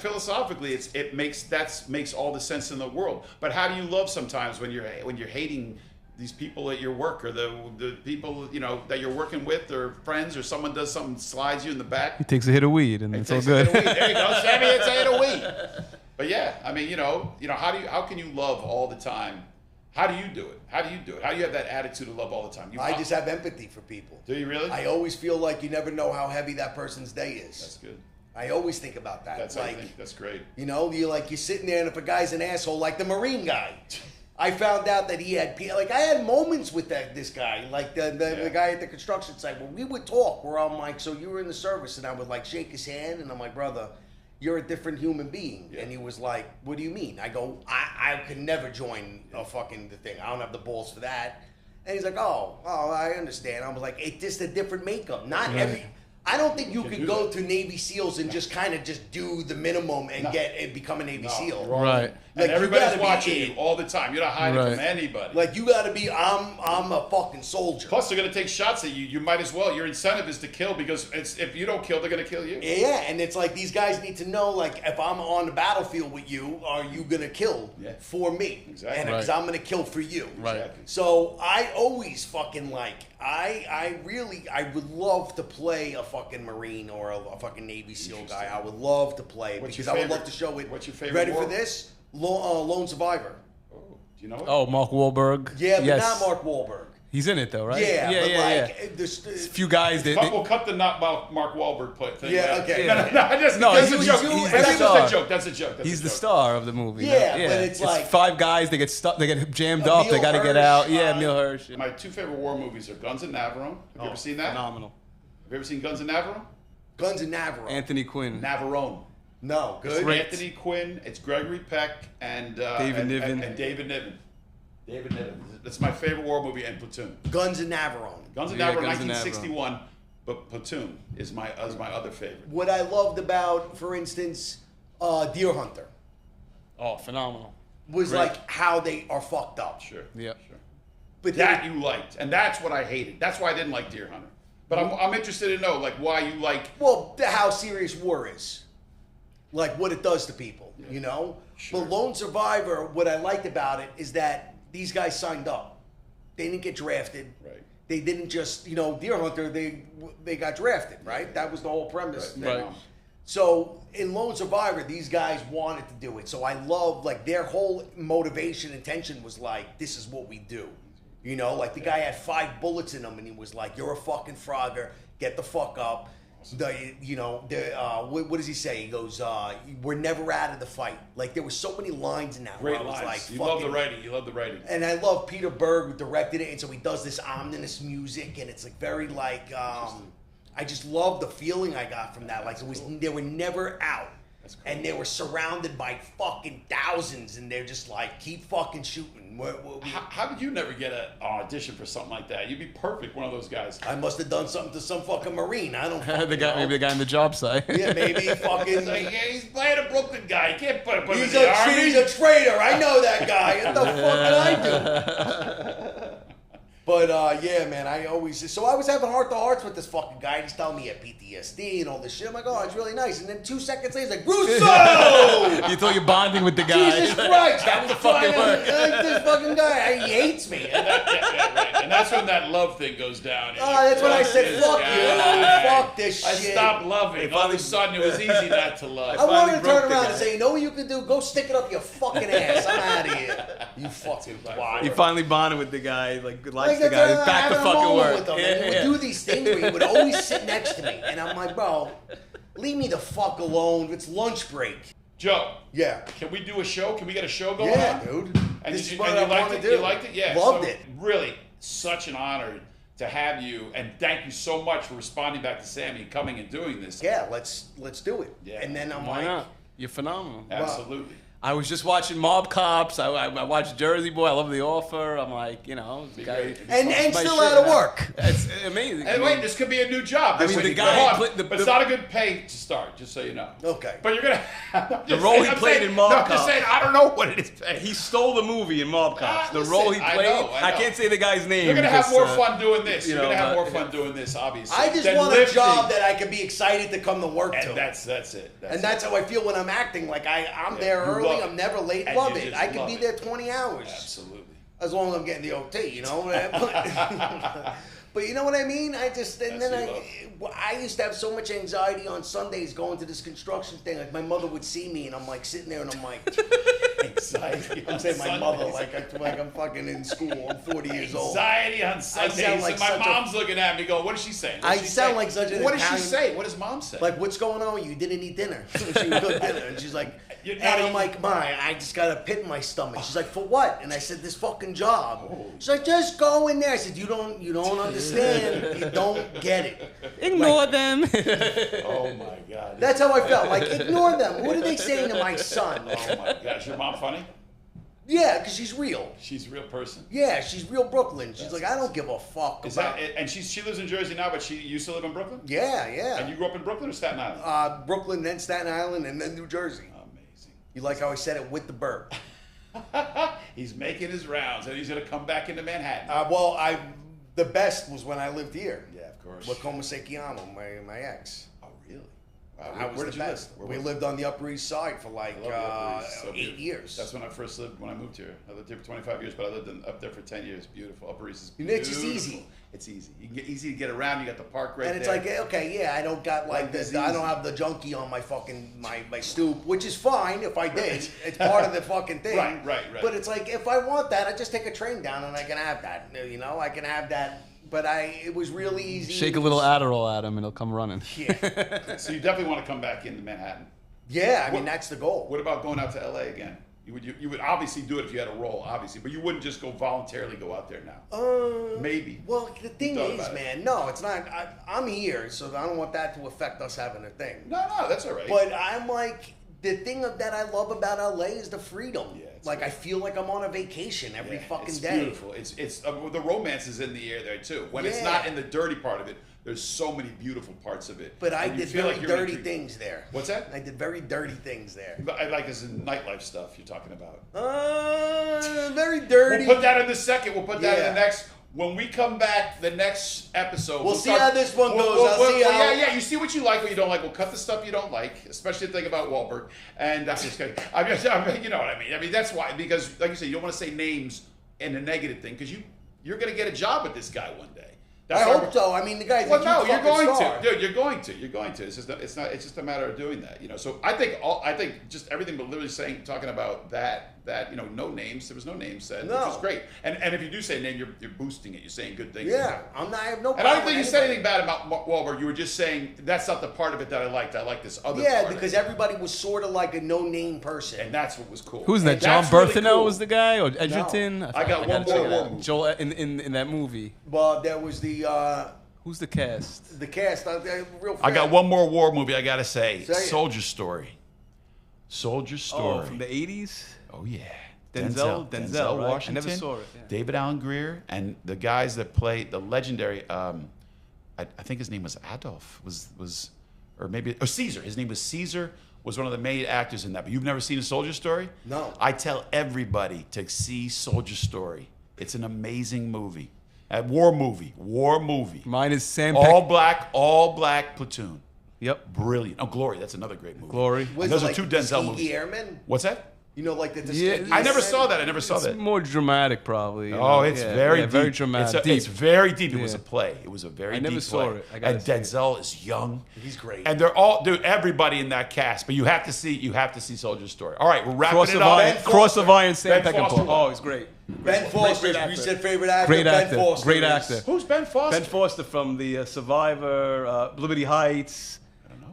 philosophically, it makes all the sense in the world. But how do you love sometimes when you're hating these people at your work, or the people, you know, that you're working with, or friends, or someone does something, slides you in the back? He takes a hit of weed, and it's all good. There you go, Sammy. It's a hit of weed. But yeah, I mean, you know, how can you love all the time? How do you do it? How do you have that attitude of love all the time? I just have empathy for people. Do you really? I always feel like you never know how heavy that person's day is. That's good. I always think about that. That's like, I think that's great. You know, you're sitting there, and if a guy's an asshole, like the Marine guy, I found out that he had, like, I had moments with this guy, like the guy at the construction site, where we would talk, where I'm like, so you were in the service, and I would like shake his hand, and I'm like, brother, you're a different human being. Yeah. And he was like, what do you mean? I go, I could never join a fucking thing. I don't have the balls for that. And he's like, oh, I understand. I was like, it's just a different makeup. Not every. I don't think you could go to Navy SEALs and just kind of just do the minimum and become a Navy SEAL. Right. Like, and everybody's watching you all the time. You're not hiding from anybody. Like, you got to be, I'm a fucking soldier. Plus, they're going to take shots at you. You might as well. Your incentive is to kill, because if you don't kill, they're going to kill you. Yeah, and it's like, these guys need to know, like, if I'm on the battlefield with you, are you going to kill for me? Exactly. And because I'm going to kill for you. Right. Exactly. So I always fucking I would love to play a fucking Marine or a fucking Navy SEAL guy. I would love to play it because I would love to show it. What's your favorite Ready war? for this? Lone Survivor. Oh, do you know it? Oh, Mark Wahlberg. Yeah, but not Mark Wahlberg. He's in it though, right? Yeah, but yeah. There's a few guys that. We'll cut the not Mark Wahlberg thing. Yeah, okay. That's a joke. That's a joke. He's the star of the movie. Yeah, but it's like 5 guys. They get stuck. They get jammed up. They got to get out. Yeah, Emil Hirsch. My 2 favorite war movies are Guns and Navarone. Have you ever seen that? Phenomenal. Have you ever seen Guns and Navarone? Guns and Navarone. Anthony Quinn. Navarone. No, good. It's Anthony Quinn. It's Gregory Peck and David Niven. And David Niven. That's my favorite war movie, and Platoon. Guns and Navarone. Guns and Navarone, 1961. But Platoon is my other favorite. What I loved about, for instance, Deer Hunter. Oh, phenomenal. Was like how they are fucked up. Sure. Yeah. Sure. But that you liked, and that's what I hated. That's why I didn't like Deer Hunter. But I'm interested to know, like, why you like. Well, how serious war is, like what it does to people, you know. Sure. But Lone Survivor, what I liked about it is that these guys signed up. They didn't get drafted. Right. They didn't just, Deer Hunter. They got drafted, right? That was the whole premise. Right. So in Lone Survivor, these guys wanted to do it. So I love, like, their whole motivation, intention was like, this is what we do. Like the guy had 5 bullets in him, and he was like, "You're a fucking frogger. Get the fuck up." songs. What does he say? He goes, "We're never out of the fight." Like there were so many lines in that. Great where I was lines. like, You love the writing. You love the writing. And I love Peter Berg who directed it, and so he does this ominous music, and it's like very like. I just love the feeling I got from that. Like they were never out. And they were surrounded by fucking thousands, and they're just like, keep fucking shooting. How did you never get an audition for something like that? You'd be perfect, one of those guys. I must have done something to some fucking Marine. I don't maybe know. the guy in the job site. Yeah, maybe fucking. Like, yeah, he's playing a Brooklyn guy. You can't put him in He's the army. He's a traitor. I know that guy. What the fuck did I do? But yeah, man, I was having heart-to-hearts with this fucking guy. He's telling me he had PTSD and all this shit. I'm like, oh, it's really nice. And then 2 seconds later, he's like, Russo! You thought you're bonding with the guy. Jesus Christ! That was the fucking work. This fucking guy, he hates me. Right. And that's when that love thing goes down. That's when I said, fuck you, fuck this I shit. stopped loving. All of a sudden, it was easy not to love. I wanted to turn around and say, you know what you can do? Go stick it up your fucking ass. I'm out of here. You fucking twat. You finally bonded with the guy, likes the guy, back to fucking work. With him. And we would do these things where he would always sit next to me. And I'm like, bro, leave me the fuck alone. It's lunch break. Joe. Yeah. Can we do a show? Can we get a show going on? Yeah, dude. And this you, is what and I you liked want it? to do. You liked it? Yeah. Loved it. Really, such an honor to have you, and thank you so much for responding back to Sammy and coming and doing this. Yeah, let's do it. Yeah. And then I'm Why like, not? You're phenomenal. Absolutely. I was just watching Mob Cops. I watched Jersey Boy. I love The Offer. I'm like, the guy. and still out of work. It's amazing. And wait, this could be a new job. I mean, the guy but it's not a good pay to start, just so you know. Okay. But you're gonna the role he played in Mob Cops. I'm just saying, I don't know what it is paying. He stole the movie in Mob Cops. The role he played. I can't say the guy's name. You're gonna have more fun doing this. You're gonna have more fun doing this, obviously. I just want a job that I can be excited to come to work to. And that's it. And that's how I feel when I'm acting. Like I'm there early. I'm never late. Love it. I could be there 20 hours. Absolutely. As long as I'm getting the OT, But you know what I mean? I used to have so much anxiety on Sundays going to this construction thing. Like my mother would see me and I'm like sitting there and I'm like anxiety. I'm saying my mother like I'm fucking in school. I'm 40 years old. Anxiety on Sundays. Like my mom's looking at me going, what is she saying? I sound like such an What does she say? What does mom say? Like, what's going on with you? You didn't eat dinner. She would cook dinner. And she's like, and I'm like, I just got a pit in my stomach. She's like, for what? And I said, this fucking job. She's like, just go in there. I said, you don't understand. You don't get it. Ignore them. Oh my God. That's how I felt. Like, ignore them. What are they saying to my son? Oh my God. Is your mom funny? Yeah, because she's real. She's a real person. Yeah, she's real Brooklyn. She's like, I don't give a fuck about. And she lives in Jersey now, but she used to live in Brooklyn? Yeah. And you grew up in Brooklyn or Staten Island? Brooklyn, then Staten Island, and then New Jersey. Amazing. You like how I said it with the burp? He's making his rounds, and he's going to come back into Manhattan. The best was when I lived here. Yeah, of course. With Como Sekiano, my ex. Oh, really? Wow, where did you live? We lived on the Upper East Side for like 8 years. That's when I first lived, when I moved here. I lived here for 25 years, but I lived up there for 10 years. Beautiful. Upper East is beautiful. It's just easy. It's easy. You can get easy to get around. You got the park right there. And it's like, okay, yeah, I don't got like this. I don't have the junkie on my fucking my stoop, which is fine if I did. It's part of the fucking thing. Right. But it's like if I want that, I just take a train down and I can have that. I can have that. But it was really easy. Shake a little Adderall at him and he'll come running. Yeah. So you definitely want to come back into Manhattan. Yeah, I mean that's the goal. What about going out to LA again? You would obviously do it if you had a role, obviously, but you wouldn't just go voluntarily go out there now. Maybe. Well, the thing is, man, no, it's not. I'm here, so I don't want that to affect us having a thing. No, that's all right. But I'm like, the thing that I love about LA is the freedom. Yeah, like I feel like I'm on a vacation every fucking it's day. Beautiful. It's the romance is in the air there too. When it's not in the dirty part of it, there's so many beautiful parts of it. But I did very dirty things there. What's that? I did very dirty things there. I like this nightlife stuff you're talking about. Very dirty. We'll put that in the second. We'll put that in the next. When we come back, the next episode, we'll see how this one goes. Yeah. You see what you like, what you don't like. We'll cut the stuff you don't like, especially the thing about Wahlberg. And I'm just kidding. You know what I mean. I mean that's why, because like you said, you don't want to say names in a negative thing, because you're going to get a job with this guy one day. I hope so. I mean, the guy's you're going to, dude. You're going to. It's just a matter of doing that. So I think just everything, but literally talking about that that, no names. There was no names said, No. which was great. And if you do say a name, you're boosting it. You're saying good things. Yeah, I have no problem. And I don't think you with said anybody. anything bad about Mark Wahlberg. You were just saying that's not the part of it that I liked. I like this other Yeah, part. because everybody was sort of like a no-name person. And that's what was cool. Who's that? And John that's really Berthenel cool. was the guy, or Edgerton? I got one gotta check more it out. war movie. Joel in that movie. But there was the Who's the cast? cast. Real fast. I got one more war movie I gotta say. Say it. Soldier Story. Soldier Story. Oh, from the 80s? Oh yeah. Denzel, right? Washington. I never saw it. Yeah. David Allen Greer and the guys that play the legendary. I think his name was Adolf. Or Caesar. His name was Caesar. Was one of the main actors in that. But you've never seen a Soldier Story? No. I tell everybody to see Soldier Story. It's an amazing movie. War movie. Mine is Sam all black platoon. Yep. Brilliant. Oh, Glory. That's another great movie. Glory. And Was those it are like two Denzel Tuskegee movies. Airmen? What's that? Like the Yeah, Tuskegee I never Airmen? saw that. I never saw It's that. more dramatic, probably. Oh, it's very deep. very dramatic. It's very deep. It was Yeah. a play. It was a very I deep never saw play. it. I gotta And see it. Denzel is young. He's great. And they're all, dude, everybody in that cast. But you have to see Soldier Story. All right, we're wrapping Cross it of up. Iron, Cross of Iron, Sam Ben Foster. Peckinpah. Oh, he's great. Ben Foster. Great You actor. said favorite actor. Great actor. Ben Foster. Great is- actor. Who's Ben Foster? Ben Foster from the Survivor, Liberty Heights,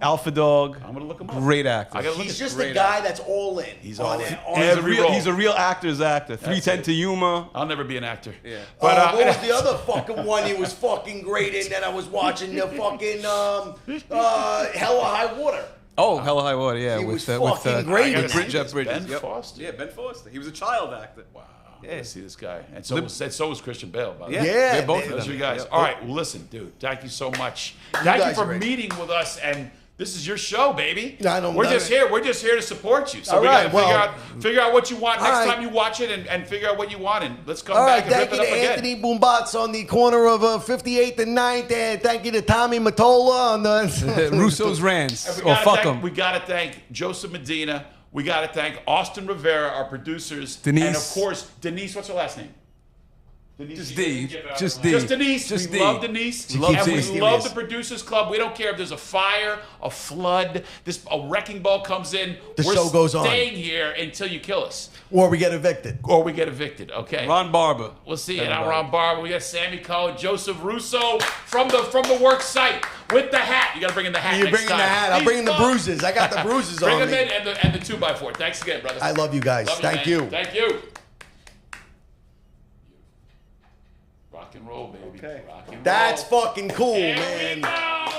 Alpha Dog. I'm gonna look him up. Great actor. I gotta look He's at just great a guy actor. that's all in. He's on all it. in. On He's a Every real, role. he's a real actor's actor. 310 to Yuma. I'll never be an actor. Yeah. But What was the other fucking one he was fucking great in that I was watching? The fucking Hell or High Water. Oh, Hell or High Water, yeah. He with, was with fucking great in I gotta see that. Jeff this. Bridges. Ben Yep. Foster. Yeah, Ben Foster. He was a child actor. Wow. Yeah. I see this guy. And so was Christian Bale, by the Yeah, way. Yeah, they're both man. of Those them. are you guys. Yep. All right, well, listen, dude. Thank you so much. Thank you guys for are ready. meeting with us, and this is your show, baby. I don't We're know. just here. We're just here to support you. So All we right, got to well, figure out what you want all next right. time you watch it, and figure out what you want, and let's come All right, back and thank rip you it to up again. Anthony Boombots on the corner of 58th and 9th, and thank you to Tommy Mottola on the Russo's Rants. And Or fuck them. we got to thank Joseph Medina. We got to thank Austin Rivera, our producers, Denise. and of course Denise. What's her last name? Denise, Just you D. didn't give out Just her D. name. Just Denise. Just we D. love Denise. She keeps and we it love mysterious. the Producers Club. We don't care if there's a fire, a flood, a wrecking ball comes in. The We're show goes on. staying here until you kill us. or we get evicted. Or we get evicted, okay? Ron Barber. We'll see. And Everybody. I'm Ron Barber. We got Sammy Cohen, Joseph Russo from the work site with the hat. You got to bring in the hat. You're next bringing the time. hat. I'm He's bringing the fun. bruises. I got the bruises Bring on them me. in and the 2x4. Thanks again, brother. I love you guys. Love Thank man. you. Thank you. Rock and roll, baby. Okay. Rock and roll. That's fucking cool, Here man. we go.